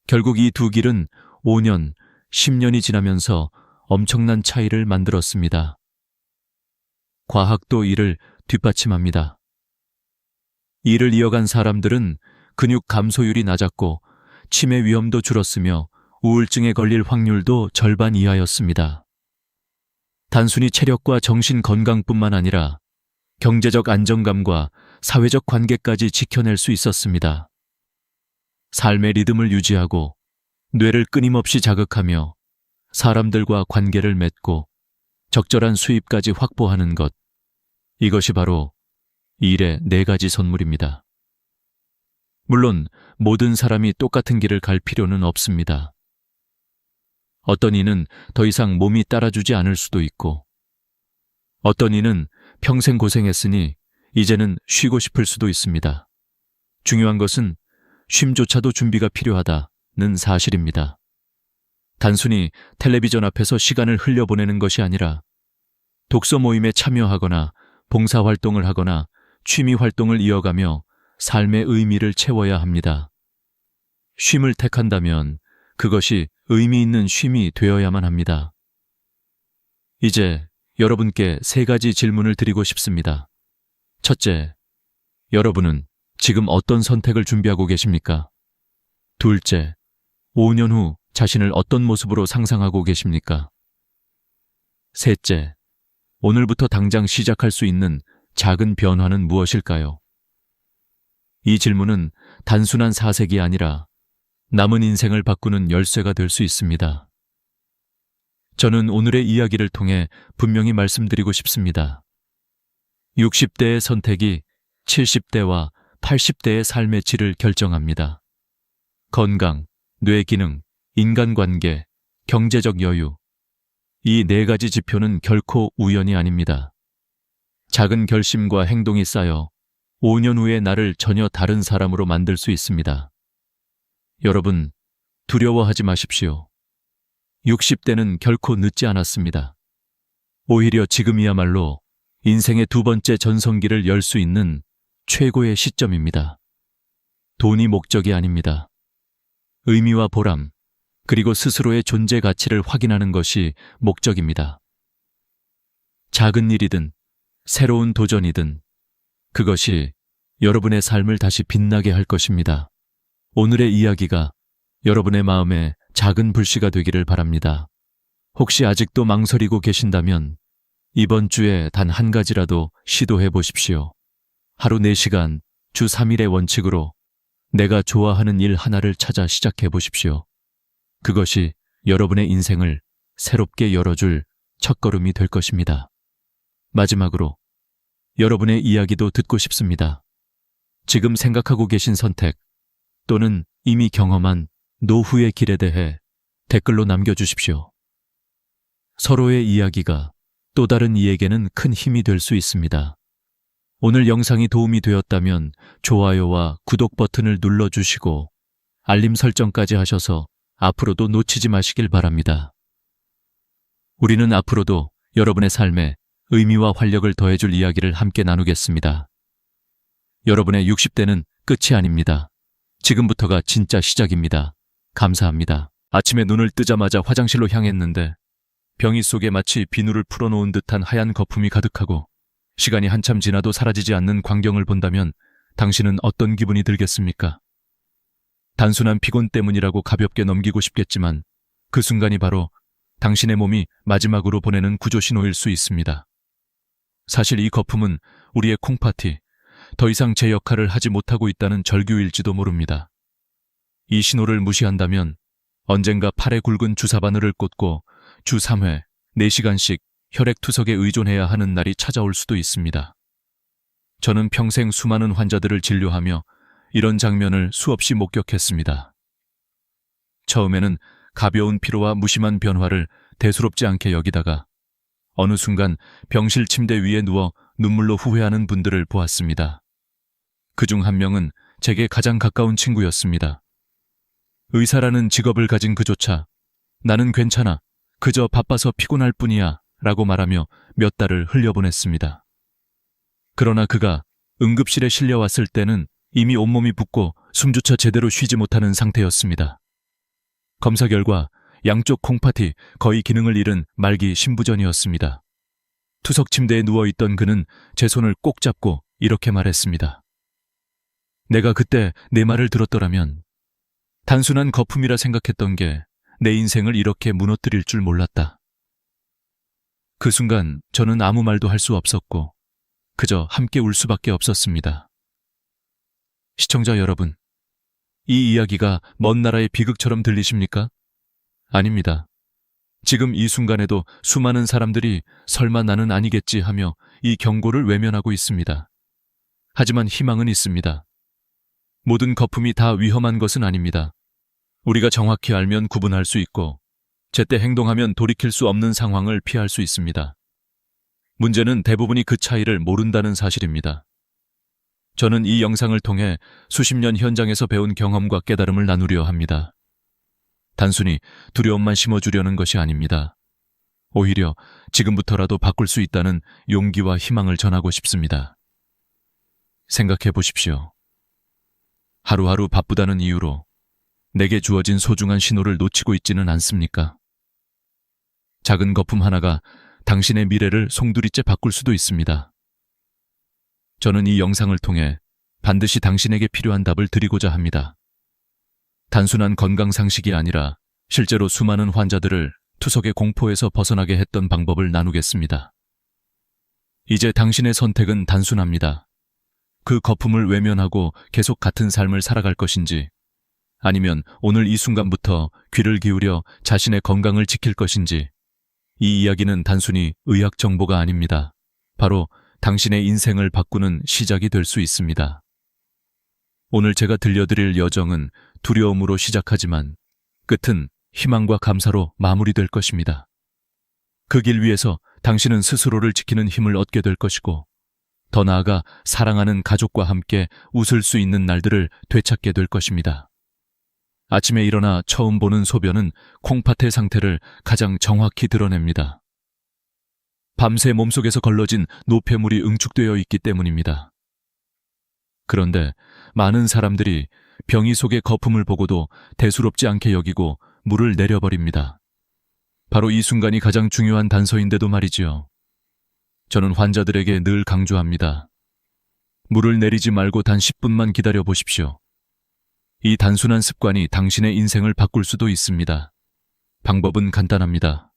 결국 이 두 길은 5년, 10년이 지나면서 엄청난 차이를 만들었습니다. 과학도 이를 뒷받침합니다. 이를 이어간 사람들은 근육 감소율이 낮았고 치매 위험도 줄었으며 우울증에 걸릴 확률도 절반 이하였습니다. 단순히 체력과 정신 건강뿐만 아니라 경제적 안정감과 사회적 관계까지 지켜낼 수 있었습니다. 삶의 리듬을 유지하고 뇌를 끊임없이 자극하며 사람들과 관계를 맺고 적절한 수입까지 확보하는 것, 이것이 바로 일의 4가지 선물입니다. 물론 모든 사람이 똑같은 길을 갈 필요는 없습니다. 어떤 이는 더 이상 몸이 따라주지 않을 수도 있고, 어떤 이는 평생 고생했으니 이제는 쉬고 싶을 수도 있습니다. 중요한 것은 쉼조차도 준비가 필요하다는 사실입니다. 단순히 텔레비전 앞에서 시간을 흘려보내는 것이 아니라 독서 모임에 참여하거나 봉사활동을 하거나 취미활동을 이어가며 삶의 의미를 채워야 합니다. 쉼을 택한다면 그것이 의미 있는 쉼이 되어야만 합니다. 이제 여러분께 3가지 질문을 드리고 싶습니다. 첫째, 여러분은 지금 어떤 선택을 준비하고 계십니까? 둘째, 5년 후 자신을 어떤 모습으로 상상하고 계십니까? 셋째, 오늘부터 당장 시작할 수 있는 작은 변화는 무엇일까요? 이 질문은 단순한 사색이 아니라 남은 인생을 바꾸는 열쇠가 될 수 있습니다. 저는 오늘의 이야기를 통해 분명히 말씀드리고 싶습니다. 60대의 선택이 70대와 80대의 삶의 질을 결정합니다. 건강, 뇌 기능, 인간관계, 경제적 여유, 이 4가지 지표는 결코 우연이 아닙니다. 작은 결심과 행동이 쌓여 5년 후의 나를 전혀 다른 사람으로 만들 수 있습니다. 여러분, 두려워하지 마십시오. 60대는 결코 늦지 않았습니다. 오히려 지금이야말로 인생의 2번째 전성기를 열 수 있는 최고의 시점입니다. 돈이 목적이 아닙니다. 의미와 보람, 그리고 스스로의 존재 가치를 확인하는 것이 목적입니다. 작은 일이든 새로운 도전이든 그것이 여러분의 삶을 다시 빛나게 할 것입니다. 오늘의 이야기가 여러분의 마음에 작은 불씨가 되기를 바랍니다. 혹시 아직도 망설이고 계신다면 이번 주에 단 한 가지라도 시도해 보십시오. 하루 4시간, 주 3일의 원칙으로 내가 좋아하는 일 하나를 찾아 시작해 보십시오. 그것이 여러분의 인생을 새롭게 열어줄 첫걸음이 될 것입니다. 마지막으로 여러분의 이야기도 듣고 싶습니다. 지금 생각하고 계신 선택 또는 이미 경험한 노후의 길에 대해 댓글로 남겨주십시오. 서로의 이야기가 또 다른 이에게는 큰 힘이 될 수 있습니다. 오늘 영상이 도움이 되었다면 좋아요와 구독 버튼을 눌러주시고 알림 설정까지 하셔서 앞으로도 놓치지 마시길 바랍니다. 우리는 앞으로도 여러분의 삶에 의미와 활력을 더해줄 이야기를 함께 나누겠습니다. 여러분의 60대는 끝이 아닙니다. 지금부터가 진짜 시작입니다. 감사합니다. 아침에 눈을 뜨자마자 화장실로 향했는데 병이 속에 마치 비누를 풀어놓은 듯한 하얀 거품이 가득하고 시간이 한참 지나도 사라지지 않는 광경을 본다면 당신은 어떤 기분이 들겠습니까? 단순한 피곤 때문이라고 가볍게 넘기고 싶겠지만 그 순간이 바로 당신의 몸이 마지막으로 보내는 구조 신호일 수 있습니다. 사실 이 거품은 우리의 콩팥이 더 이상 제 역할을 하지 못하고 있다는 절규일지도 모릅니다. 이 신호를 무시한다면 언젠가 팔에 굵은 주사 바늘을 꽂고 주 3회, 4시간씩 혈액투석에 의존해야 하는 날이 찾아올 수도 있습니다. 저는 평생 수많은 환자들을 진료하며 이런 장면을 수없이 목격했습니다. 처음에는 가벼운 피로와 무심한 변화를 대수롭지 않게 여기다가 어느 순간 병실 침대 위에 누워 눈물로 후회하는 분들을 보았습니다. 그중 한 명은 제게 가장 가까운 친구였습니다. 의사라는 직업을 가진 그조차 나는 괜찮아, 그저 바빠서 피곤할 뿐이야 라고 말하며 몇 달을 흘려보냈습니다. 그러나 그가 응급실에 실려왔을 때는 이미 온몸이 붓고 숨조차 제대로 쉬지 못하는 상태였습니다. 검사 결과 양쪽 콩팥이 거의 기능을 잃은 말기 심부전이었습니다. 투석 침대에 누워있던 그는 제 손을 꼭 잡고 이렇게 말했습니다. 내가 그때 내 말을 들었더라면 단순한 거품이라 생각했던 게 내 인생을 이렇게 무너뜨릴 줄 몰랐다. 그 순간 저는 아무 말도 할 수 없었고 그저 함께 울 수밖에 없었습니다. 시청자 여러분, 이 이야기가 먼 나라의 비극처럼 들리십니까? 아닙니다. 지금 이 순간에도 수많은 사람들이 설마 나는 아니겠지 하며 이 경고를 외면하고 있습니다. 하지만 희망은 있습니다. 모든 거품이 다 위험한 것은 아닙니다. 우리가 정확히 알면 구분할 수 있고 제때 행동하면 돌이킬 수 없는 상황을 피할 수 있습니다. 문제는 대부분이 그 차이를 모른다는 사실입니다. 저는 이 영상을 통해 수십 년 현장에서 배운 경험과 깨달음을 나누려 합니다. 단순히 두려움만 심어주려는 것이 아닙니다. 오히려 지금부터라도 바꿀 수 있다는 용기와 희망을 전하고 싶습니다. 생각해 보십시오. 하루하루 바쁘다는 이유로 내게 주어진 소중한 신호를 놓치고 있지는 않습니까? 작은 거품 하나가 당신의 미래를 송두리째 바꿀 수도 있습니다. 저는 이 영상을 통해 반드시 당신에게 필요한 답을 드리고자 합니다. 단순한 건강 상식이 아니라 실제로 수많은 환자들을 투석의 공포에서 벗어나게 했던 방법을 나누겠습니다. 이제 당신의 선택은 단순합니다. 그 거품을 외면하고 계속 같은 삶을 살아갈 것인지, 아니면 오늘 이 순간부터 귀를 기울여 자신의 건강을 지킬 것인지. 이 이야기는 단순히 의학 정보가 아닙니다. 바로 당신의 인생을 바꾸는 시작이 될 수 있습니다. 오늘 제가 들려드릴 여정은 두려움으로 시작하지만 끝은 희망과 감사로 마무리될 것입니다. 그 길 위에서 당신은 스스로를 지키는 힘을 얻게 될 것이고, 더 나아가 사랑하는 가족과 함께 웃을 수 있는 날들을 되찾게 될 것입니다. 아침에 일어나 처음 보는 소변은 콩팥의 상태를 가장 정확히 드러냅니다. 밤새 몸속에서 걸러진 노폐물이 응축되어 있기 때문입니다. 그런데 많은 사람들이 병이 속의 거품을 보고도 대수롭지 않게 여기고 물을 내려버립니다. 바로 이 순간이 가장 중요한 단서인데도 말이지요. 저는 환자들에게 늘 강조합니다. 물을 내리지 말고 단 10분만 기다려 보십시오. 이 단순한 습관이 당신의 인생을 바꿀 수도 있습니다. 방법은 간단합니다.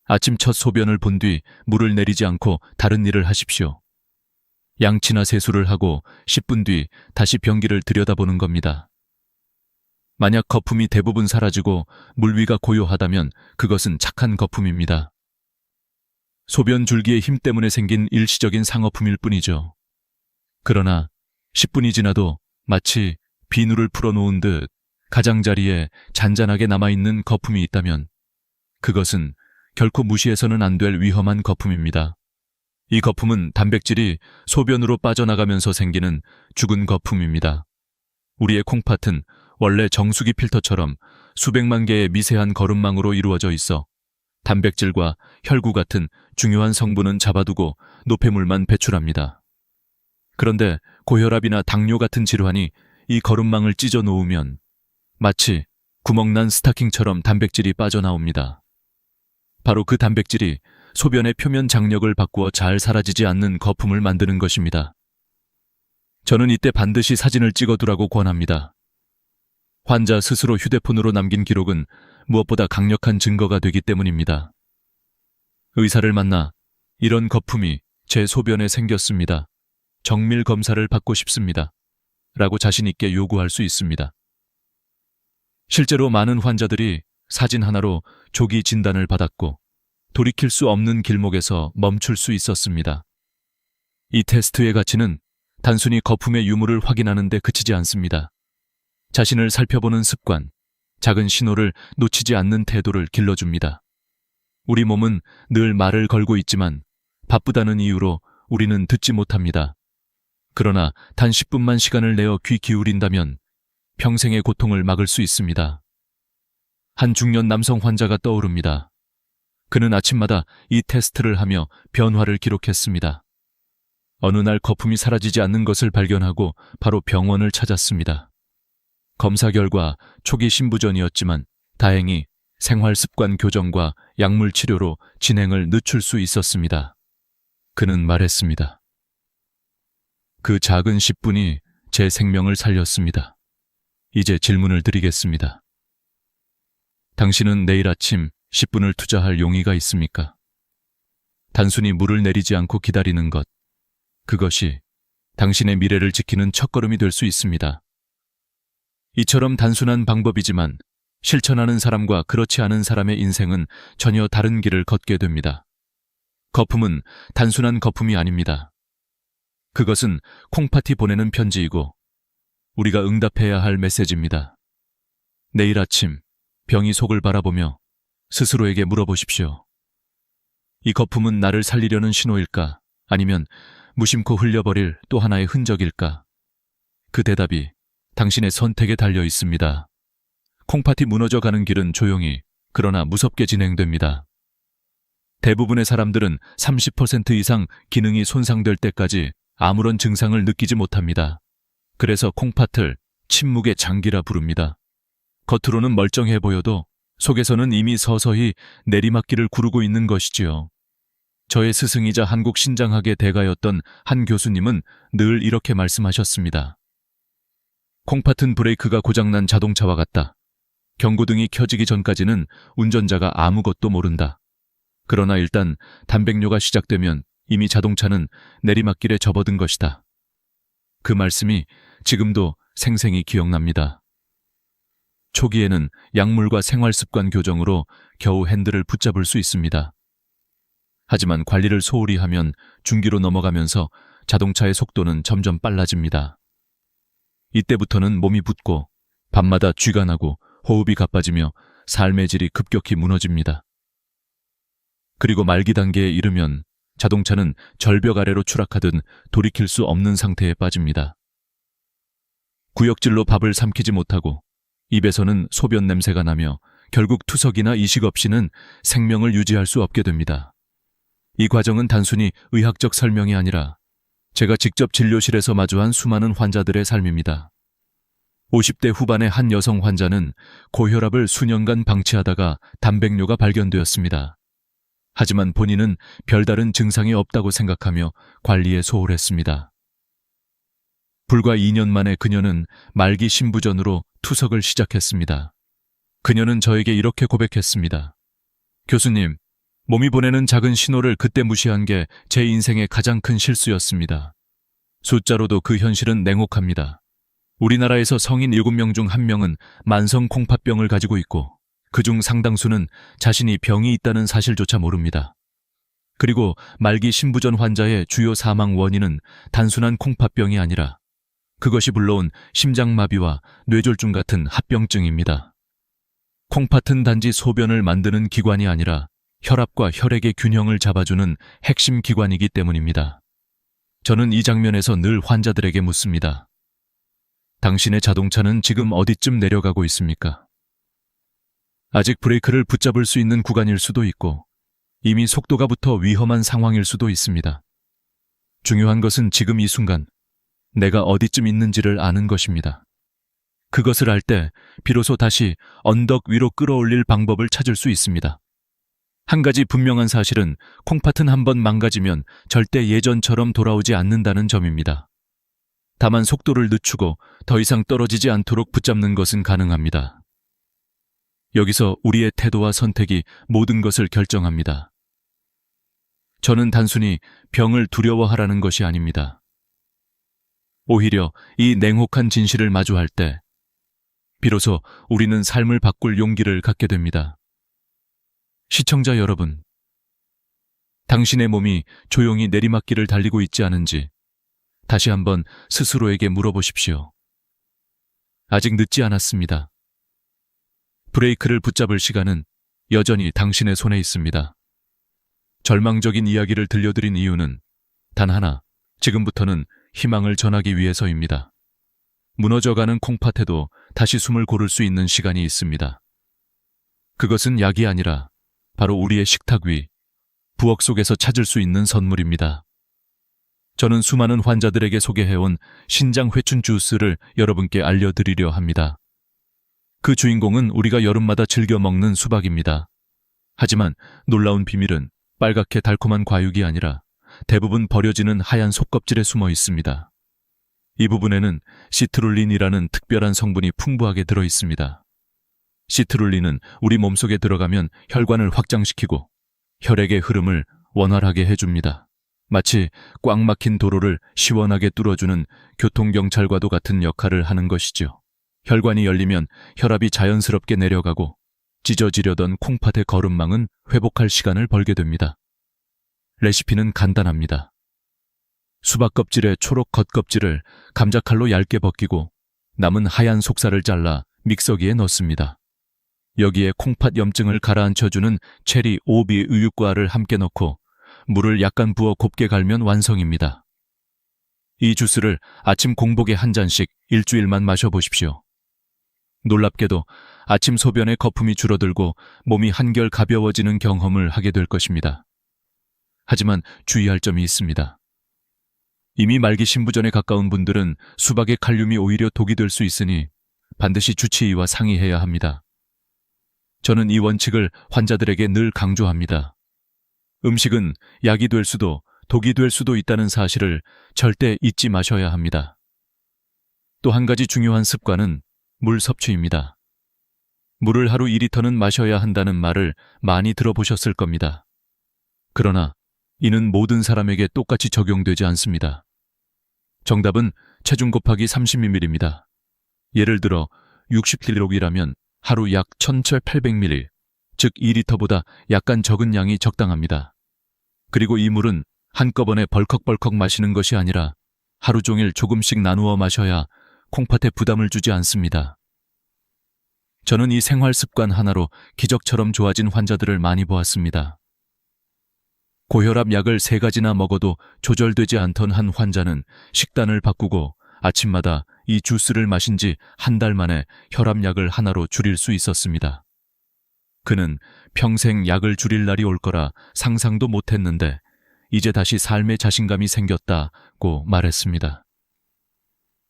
아침 첫 소변을 본 뒤 물을 내리지 않고 다른 일을 하십시오. 양치나 세수를 하고 10분 뒤 다시 변기를 들여다보는 겁니다. 만약 거품이 대부분 사라지고 물 위가 고요하다면 그것은 착한 거품입니다. 소변 줄기의 힘 때문에 생긴 일시적인 상어품일 뿐이죠. 그러나 10분이 지나도 마치 비누를 풀어놓은 듯 가장자리에 잔잔하게 남아있는 거품이 있다면 그것은 결코 무시해서는 안 될 위험한 거품입니다. 이 거품은 단백질이 소변으로 빠져나가면서 생기는 죽은 거품입니다. 우리의 콩팥은 원래 정수기 필터처럼 수백만 개의 미세한 거름망으로 이루어져 있어 단백질과 혈구 같은 중요한 성분은 잡아두고 노폐물만 배출합니다. 그런데 고혈압이나 당뇨 같은 질환이 이 거름망을 찢어 놓으면 마치 구멍난 스타킹처럼 단백질이 빠져나옵니다. 바로 그 단백질이 소변의 표면 장력을 바꾸어 잘 사라지지 않는 거품을 만드는 것입니다. 저는 이때 반드시 사진을 찍어두라고 권합니다. 환자 스스로 휴대폰으로 남긴 기록은 무엇보다 강력한 증거가 되기 때문입니다. 의사를 만나 이런 거품이 제 소변에 생겼습니다. 정밀 검사를 받고 싶습니다. 라고 자신 있게 요구할 수 있습니다. 실제로 많은 환자들이 사진 하나로 조기 진단을 받았고 돌이킬 수 없는 길목에서 멈출 수 있었습니다. 이 테스트의 가치는 단순히 거품의 유무를 확인하는 데 그치지 않습니다. 자신을 살펴보는 습관, 작은 신호를 놓치지 않는 태도를 길러줍니다. 우리 몸은 늘 말을 걸고 있지만 바쁘다는 이유로 우리는 듣지 못합니다. 그러나 단 10분만 시간을 내어 귀 기울인다면 평생의 고통을 막을 수 있습니다. 한 중년 남성 환자가 떠오릅니다. 그는 아침마다 이 테스트를 하며 변화를 기록했습니다. 어느 날 거품이 사라지지 않는 것을 발견하고 바로 병원을 찾았습니다. 검사 결과 초기 신부전이었지만 다행히 생활습관 교정과 약물 치료로 진행을 늦출 수 있었습니다. 그는 말했습니다. 그 작은 10분이 제 생명을 살렸습니다. 이제 질문을 드리겠습니다. 당신은 내일 아침 10분을 투자할 용의가 있습니까? 단순히 물을 내리지 않고 기다리는 것, 그것이 당신의 미래를 지키는 첫걸음이 될 수 있습니다. 이처럼 단순한 방법이지만 실천하는 사람과 그렇지 않은 사람의 인생은 전혀 다른 길을 걷게 됩니다. 거품은 단순한 거품이 아닙니다. 그것은 콩팥이 보내는 편지이고 우리가 응답해야 할 메시지입니다. 내일 아침 병이 속을 바라보며 스스로에게 물어보십시오. 이 거품은 나를 살리려는 신호일까? 아니면 무심코 흘려버릴 또 하나의 흔적일까? 그 대답이 당신의 선택에 달려 있습니다. 콩팥이 무너져가는 길은 조용히 그러나 무섭게 진행됩니다. 대부분의 사람들은 30% 이상 기능이 손상될 때까지 아무런 증상을 느끼지 못합니다. 그래서 콩팥을 침묵의 장기라 부릅니다. 겉으로는 멀쩡해 보여도 속에서는 이미 서서히 내리막길을 구르고 있는 것이지요. 저의 스승이자 한국 신장학의 대가였던 한 교수님은 늘 이렇게 말씀하셨습니다. 콩팥은 브레이크가 고장난 자동차와 같다. 경고등이 켜지기 전까지는 운전자가 아무것도 모른다. 그러나 일단 단백뇨가 시작되면 이미 자동차는 내리막길에 접어든 것이다. 그 말씀이 지금도 생생히 기억납니다. 초기에는 약물과 생활습관 교정으로 겨우 핸들을 붙잡을 수 있습니다. 하지만 관리를 소홀히 하면 중기로 넘어가면서 자동차의 속도는 점점 빨라집니다. 이때부터는 몸이 붓고 밤마다 쥐가 나고 호흡이 가빠지며 삶의 질이 급격히 무너집니다. 그리고 말기 단계에 이르면 자동차는 절벽 아래로 추락하듯 돌이킬 수 없는 상태에 빠집니다. 구역질로 밥을 삼키지 못하고 입에서는 소변 냄새가 나며 결국 투석이나 이식 없이는 생명을 유지할 수 없게 됩니다. 이 과정은 단순히 의학적 설명이 아니라 제가 직접 진료실에서 마주한 수많은 환자들의 삶입니다. 50대 후반의 한 여성 환자는 고혈압을 수년간 방치하다가 단백뇨가 발견되었습니다. 하지만 본인은 별다른 증상이 없다고 생각하며 관리에 소홀했습니다. 불과 2년 만에 그녀는 말기 신부전으로 투석을 시작했습니다. 그녀는 저에게 이렇게 고백했습니다. 교수님, 몸이 보내는 작은 신호를 그때 무시한 게 제 인생의 가장 큰 실수였습니다. 숫자로도 그 현실은 냉혹합니다. 우리나라에서 성인 7명 중 1명은 만성 콩팥병을 가지고 있고 그중 상당수는 자신이 병이 있다는 사실조차 모릅니다. 그리고 말기 신부전 환자의 주요 사망 원인은 단순한 콩팥병이 아니라 그것이 불러온 심장마비와 뇌졸중 같은 합병증입니다. 콩팥은 단지 소변을 만드는 기관이 아니라 혈압과 혈액의 균형을 잡아주는 핵심 기관이기 때문입니다. 저는 이 장면에서 늘 환자들에게 묻습니다. 당신의 자동차는 지금 어디쯤 내려가고 있습니까? 아직 브레이크를 붙잡을 수 있는 구간일 수도 있고 이미 속도가 붙어 위험한 상황일 수도 있습니다. 중요한 것은 지금 이 순간 내가 어디쯤 있는지를 아는 것입니다. 그것을 알 때 비로소 다시 언덕 위로 끌어올릴 방법을 찾을 수 있습니다. 한 가지 분명한 사실은 콩팥은 한번 망가지면 절대 예전처럼 돌아오지 않는다는 점입니다. 다만 속도를 늦추고 더 이상 떨어지지 않도록 붙잡는 것은 가능합니다. 여기서 우리의 태도와 선택이 모든 것을 결정합니다. 저는 단순히 병을 두려워하라는 것이 아닙니다. 오히려 이 냉혹한 진실을 마주할 때 비로소 우리는 삶을 바꿀 용기를 갖게 됩니다. 시청자 여러분, 당신의 몸이 조용히 내리막길을 달리고 있지 않은지 다시 한번 스스로에게 물어보십시오. 아직 늦지 않았습니다. 브레이크를 붙잡을 시간은 여전히 당신의 손에 있습니다. 절망적인 이야기를 들려드린 이유는 단 하나, 지금부터는 희망을 전하기 위해서입니다. 무너져가는 콩팥에도 다시 숨을 고를 수 있는 시간이 있습니다. 그것은 약이 아니라 바로 우리의 식탁 위, 부엌 속에서 찾을 수 있는 선물입니다. 저는 수많은 환자들에게 소개해온 신장 회춘 주스를 여러분께 알려드리려 합니다. 그 주인공은 우리가 여름마다 즐겨 먹는 수박입니다. 하지만 놀라운 비밀은 빨갛게 달콤한 과육이 아니라 대부분 버려지는 하얀 속껍질에 숨어 있습니다. 이 부분에는 시트룰린이라는 특별한 성분이 풍부하게 들어 있습니다. 시트룰린은 우리 몸속에 들어가면 혈관을 확장시키고 혈액의 흐름을 원활하게 해줍니다. 마치 꽉 막힌 도로를 시원하게 뚫어주는 교통경찰과도 같은 역할을 하는 것이죠. 혈관이 열리면 혈압이 자연스럽게 내려가고 찢어지려던 콩팥의 거름망은 회복할 시간을 벌게 됩니다. 레시피는 간단합니다. 수박 껍질의 초록 겉껍질을 감자칼로 얇게 벗기고 남은 하얀 속살을 잘라 믹서기에 넣습니다. 여기에 콩팥 염증을 가라앉혀주는 체리 오비 우유과를 함께 넣고 물을 약간 부어 곱게 갈면 완성입니다. 이 주스를 아침 공복에 한 잔씩 일주일만 마셔보십시오. 놀랍게도 아침 소변의 거품이 줄어들고 몸이 한결 가벼워지는 경험을 하게 될 것입니다. 하지만 주의할 점이 있습니다. 이미 말기 신부전에 가까운 분들은 수박의 칼륨이 오히려 독이 될 수 있으니 반드시 주치의와 상의해야 합니다. 저는 이 원칙을 환자들에게 늘 강조합니다. 음식은 약이 될 수도 독이 될 수도 있다는 사실을 절대 잊지 마셔야 합니다. 또 한 가지 중요한 습관은 물 섭취입니다. 물을 하루 2리터는 마셔야 한다는 말을 많이 들어보셨을 겁니다. 그러나 이는 모든 사람에게 똑같이 적용되지 않습니다. 정답은 체중 곱하기 30ml입니다. 예를 들어 60kg이라면 하루 약 1700ml, 즉 2리터보다 약간 적은 양이 적당합니다. 그리고 이 물은 한꺼번에 벌컥벌컥 마시는 것이 아니라 하루 종일 조금씩 나누어 마셔야 콩팥에 부담을 주지 않습니다. 저는 이 생활 습관 하나로 기적처럼 좋아진 환자들을 많이 보았습니다. 고혈압 약을 3가지나 먹어도 조절되지 않던 한 환자는 식단을 바꾸고 아침마다 이 주스를 마신 지 한 달 만에 혈압약을 하나로 줄일 수 있었습니다. 그는 평생 약을 줄일 날이 올 거라 상상도 못했는데 이제 다시 삶의 자신감이 생겼다고 말했습니다.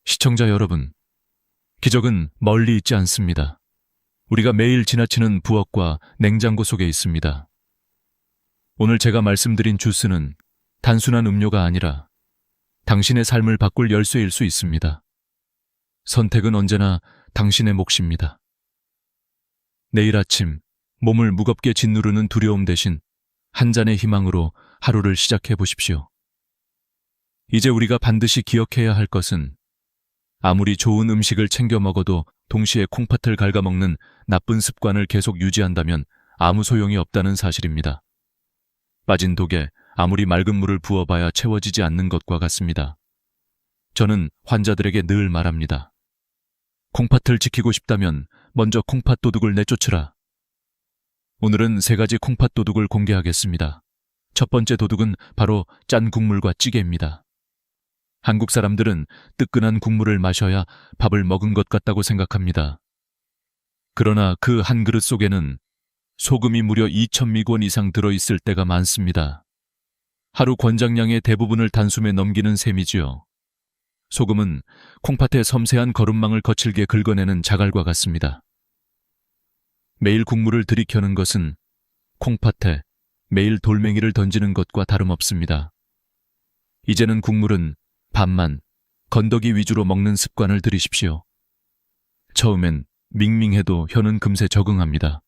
시청자 여러분, 기적은 멀리 있지 않습니다. 우리가 매일 지나치는 부엌과 냉장고 속에 있습니다. 오늘 제가 말씀드린 주스는 단순한 음료가 아니라 당신의 삶을 바꿀 열쇠일 수 있습니다. 선택은 언제나 당신의 몫입니다. 내일 아침 몸을 무겁게 짓누르는 두려움 대신 한 잔의 희망으로 하루를 시작해 보십시오. 이제 우리가 반드시 기억해야 할 것은 아무리 좋은 음식을 챙겨 먹어도 동시에 콩팥을 갉아먹는 나쁜 습관을 계속 유지한다면 아무 소용이 없다는 사실입니다. 빠진 독에 아무리 맑은 물을 부어봐야 채워지지 않는 것과 같습니다. 저는 환자들에게 늘 말합니다. 콩팥을 지키고 싶다면 먼저 콩팥 도둑을 내쫓으라. 오늘은 3가지 콩팥 도둑을 공개하겠습니다. 첫 번째 도둑은 바로 짠 국물과 찌개입니다. 한국 사람들은 뜨끈한 국물을 마셔야 밥을 먹은 것 같다고 생각합니다. 그러나 그 한 그릇 속에는 소금이 무려 2,000미권 이상 들어있을 때가 많습니다. 하루 권장량의 대부분을 단숨에 넘기는 셈이지요. 소금은 콩팥의 섬세한 거름망을 거칠게 긁어내는 자갈과 같습니다. 매일 국물을 들이켜는 것은 콩팥에 매일 돌멩이를 던지는 것과 다름없습니다. 이제는 국물은 밥만, 건더기 위주로 먹는 습관을 들이십시오. 처음엔 밍밍해도 혀는 금세 적응합니다.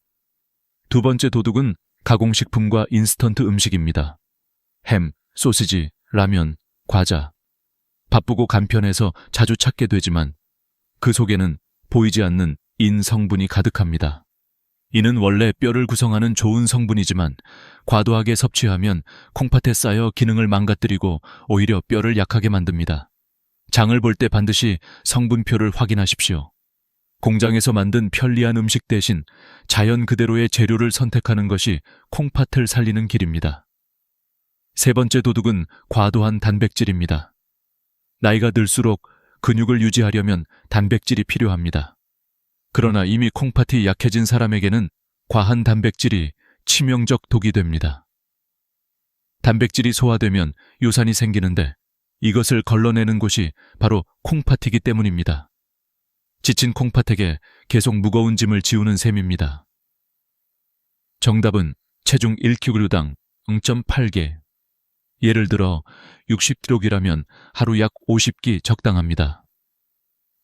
두 번째 도둑은 가공식품과 인스턴트 음식입니다. 햄, 소시지, 라면, 과자. 바쁘고 간편해서 자주 찾게 되지만 그 속에는 보이지 않는 인 성분이 가득합니다. 이는 원래 뼈를 구성하는 좋은 성분이지만 과도하게 섭취하면 콩팥에 쌓여 기능을 망가뜨리고 오히려 뼈를 약하게 만듭니다. 장을 볼 때 반드시 성분표를 확인하십시오. 공장에서 만든 편리한 음식 대신 자연 그대로의 재료를 선택하는 것이 콩팥을 살리는 길입니다. 세 번째 도둑은 과도한 단백질입니다. 나이가 들수록 근육을 유지하려면 단백질이 필요합니다. 그러나 이미 콩팥이 약해진 사람에게는 과한 단백질이 치명적 독이 됩니다. 단백질이 소화되면 요산이 생기는데 이것을 걸러내는 곳이 바로 콩팥이기 때문입니다. 지친 콩팥에게 계속 무거운 짐을 지우는 셈입니다. 정답은 체중 1kg당 0.8개. 예를 들어 60kg이라면 하루 약 50끼 적당합니다.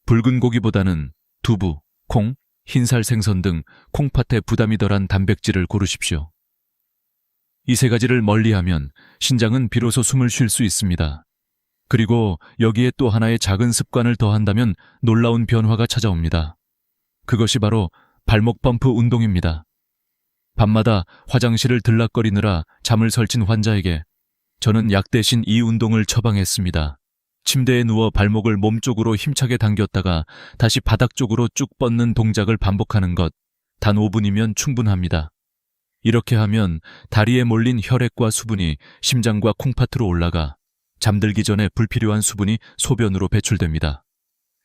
붉은 고기보다는 두부, 콩, 흰살 생선 등 콩팥에 부담이 덜한 단백질을 고르십시오. 이 3가지를 멀리하면 신장은 비로소 숨을 쉴 수 있습니다. 그리고 여기에 또 하나의 작은 습관을 더한다면 놀라운 변화가 찾아옵니다. 그것이 바로 발목 펌프 운동입니다. 밤마다 화장실을 들락거리느라 잠을 설친 환자에게 저는 약 대신 이 운동을 처방했습니다. 침대에 누워 발목을 몸쪽으로 힘차게 당겼다가 다시 바닥 쪽으로 쭉 뻗는 동작을 반복하는 것, 단 5분이면 충분합니다. 이렇게 하면 다리에 몰린 혈액과 수분이 심장과 콩팥으로 올라가 잠들기 전에 불필요한 수분이 소변으로 배출됩니다.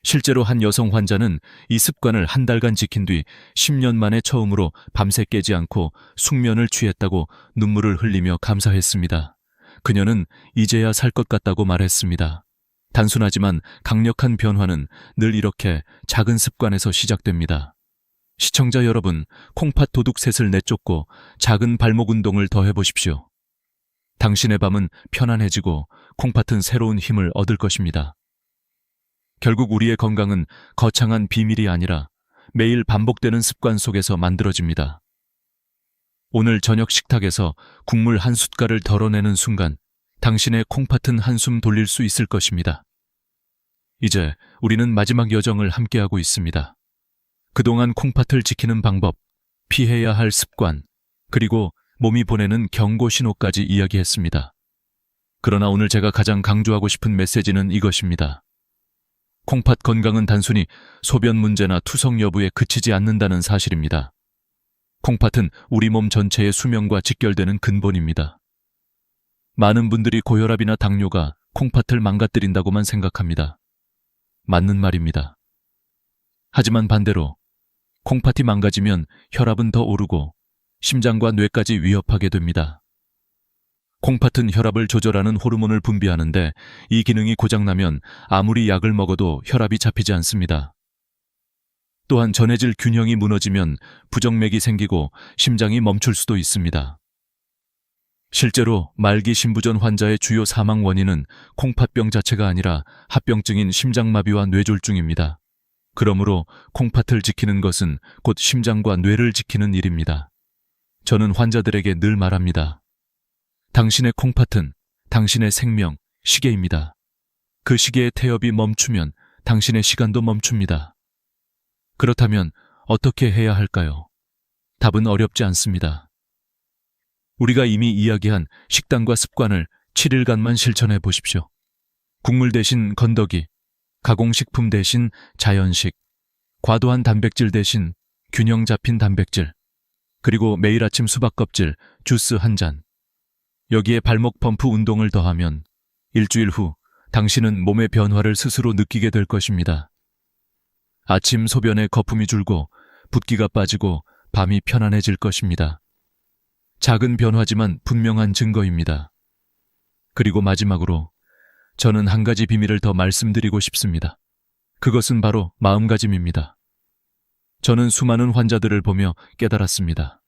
실제로 한 여성 환자는 이 습관을 한 달간 지킨 뒤 10년 만에 처음으로 밤새 깨지 않고 숙면을 취했다고 눈물을 흘리며 감사했습니다. 그녀는 이제야 살 것 같다고 말했습니다. 단순하지만 강력한 변화는 늘 이렇게 작은 습관에서 시작됩니다. 시청자 여러분, 콩팥 도둑셋을 내쫓고 작은 발목 운동을 더해보십시오. 당신의 밤은 편안해지고 콩팥은 새로운 힘을 얻을 것입니다. 결국 우리의 건강은 거창한 비밀이 아니라 매일 반복되는 습관 속에서 만들어집니다. 오늘 저녁 식탁에서 국물 한 숟갈을 덜어내는 순간 당신의 콩팥은 한숨 돌릴 수 있을 것입니다. 이제 우리는 마지막 여정을 함께하고 있습니다. 그동안 콩팥을 지키는 방법, 피해야 할 습관, 그리고 몸이 보내는 경고 신호까지 이야기했습니다. 그러나 오늘 제가 가장 강조하고 싶은 메시지는 이것입니다. 콩팥 건강은 단순히 소변 문제나 투석 여부에 그치지 않는다는 사실입니다. 콩팥은 우리 몸 전체의 수명과 직결되는 근본입니다. 많은 분들이 고혈압이나 당뇨가 콩팥을 망가뜨린다고만 생각합니다. 맞는 말입니다. 하지만 반대로 콩팥이 망가지면 혈압은 더 오르고 심장과 뇌까지 위협하게 됩니다. 콩팥은 혈압을 조절하는 호르몬을 분비하는데 이 기능이 고장나면 아무리 약을 먹어도 혈압이 잡히지 않습니다. 또한 전해질 균형이 무너지면 부정맥이 생기고 심장이 멈출 수도 있습니다. 실제로 말기 신부전 환자의 주요 사망 원인은 콩팥병 자체가 아니라 합병증인 심장마비와 뇌졸중입니다. 그러므로 콩팥을 지키는 것은 곧 심장과 뇌를 지키는 일입니다. 저는 환자들에게 늘 말합니다. 당신의 콩팥은 당신의 생명, 시계입니다. 그 시계의 태엽이 멈추면 당신의 시간도 멈춥니다. 그렇다면 어떻게 해야 할까요? 답은 어렵지 않습니다. 우리가 이미 이야기한 식단과 습관을 7일간만 실천해 보십시오. 국물 대신 건더기, 가공식품 대신 자연식, 과도한 단백질 대신 균형 잡힌 단백질, 그리고 매일 아침 수박 껍질, 주스 한 잔. 여기에 발목 펌프 운동을 더하면 일주일 후 당신은 몸의 변화를 스스로 느끼게 될 것입니다. 아침 소변에 거품이 줄고 붓기가 빠지고 밤이 편안해질 것입니다. 작은 변화지만 분명한 증거입니다. 그리고 마지막으로 저는 한 가지 비밀을 더 말씀드리고 싶습니다. 그것은 바로 마음가짐입니다. 저는 수많은 환자들을 보며 깨달았습니다.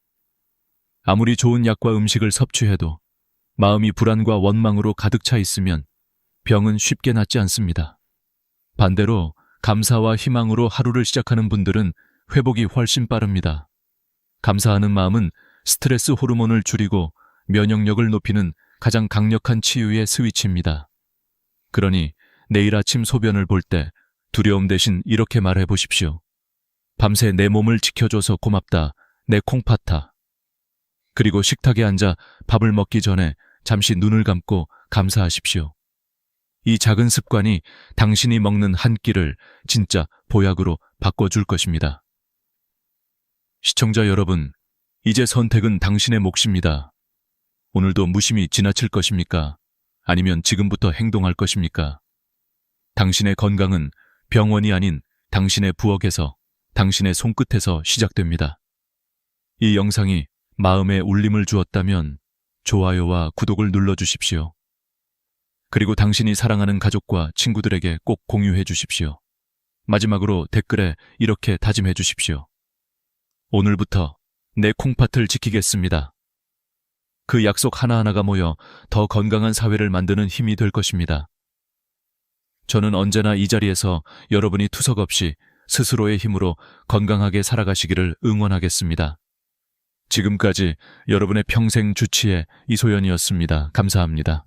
아무리 좋은 약과 음식을 섭취해도 마음이 불안과 원망으로 가득 차 있으면 병은 쉽게 낫지 않습니다. 반대로 감사와 희망으로 하루를 시작하는 분들은 회복이 훨씬 빠릅니다. 감사하는 마음은 스트레스 호르몬을 줄이고 면역력을 높이는 가장 강력한 치유의 스위치입니다. 그러니 내일 아침 소변을 볼 때 두려움 대신 이렇게 말해 보십시오. 밤새 내 몸을 지켜줘서 고맙다, 내 콩팥아. 그리고 식탁에 앉아 밥을 먹기 전에 잠시 눈을 감고 감사하십시오. 이 작은 습관이 당신이 먹는 한 끼를 진짜 보약으로 바꿔줄 것입니다. 시청자 여러분, 이제 선택은 당신의 몫입니다. 오늘도 무심히 지나칠 것입니까? 아니면 지금부터 행동할 것입니까? 당신의 건강은 병원이 아닌 당신의 부엌에서, 당신의 손끝에서 시작됩니다. 이 영상이 마음에 울림을 주었다면 좋아요와 구독을 눌러주십시오. 그리고 당신이 사랑하는 가족과 친구들에게 꼭 공유해 주십시오. 마지막으로 댓글에 이렇게 다짐해 주십시오. 오늘부터 내 콩팥을 지키겠습니다. 그 약속 하나하나가 모여 더 건강한 사회를 만드는 힘이 될 것입니다. 저는 언제나 이 자리에서 여러분이 투석 없이 스스로의 힘으로 건강하게 살아가시기를 응원하겠습니다. 지금까지 여러분의 평생 주치의 이소연이었습니다. 감사합니다.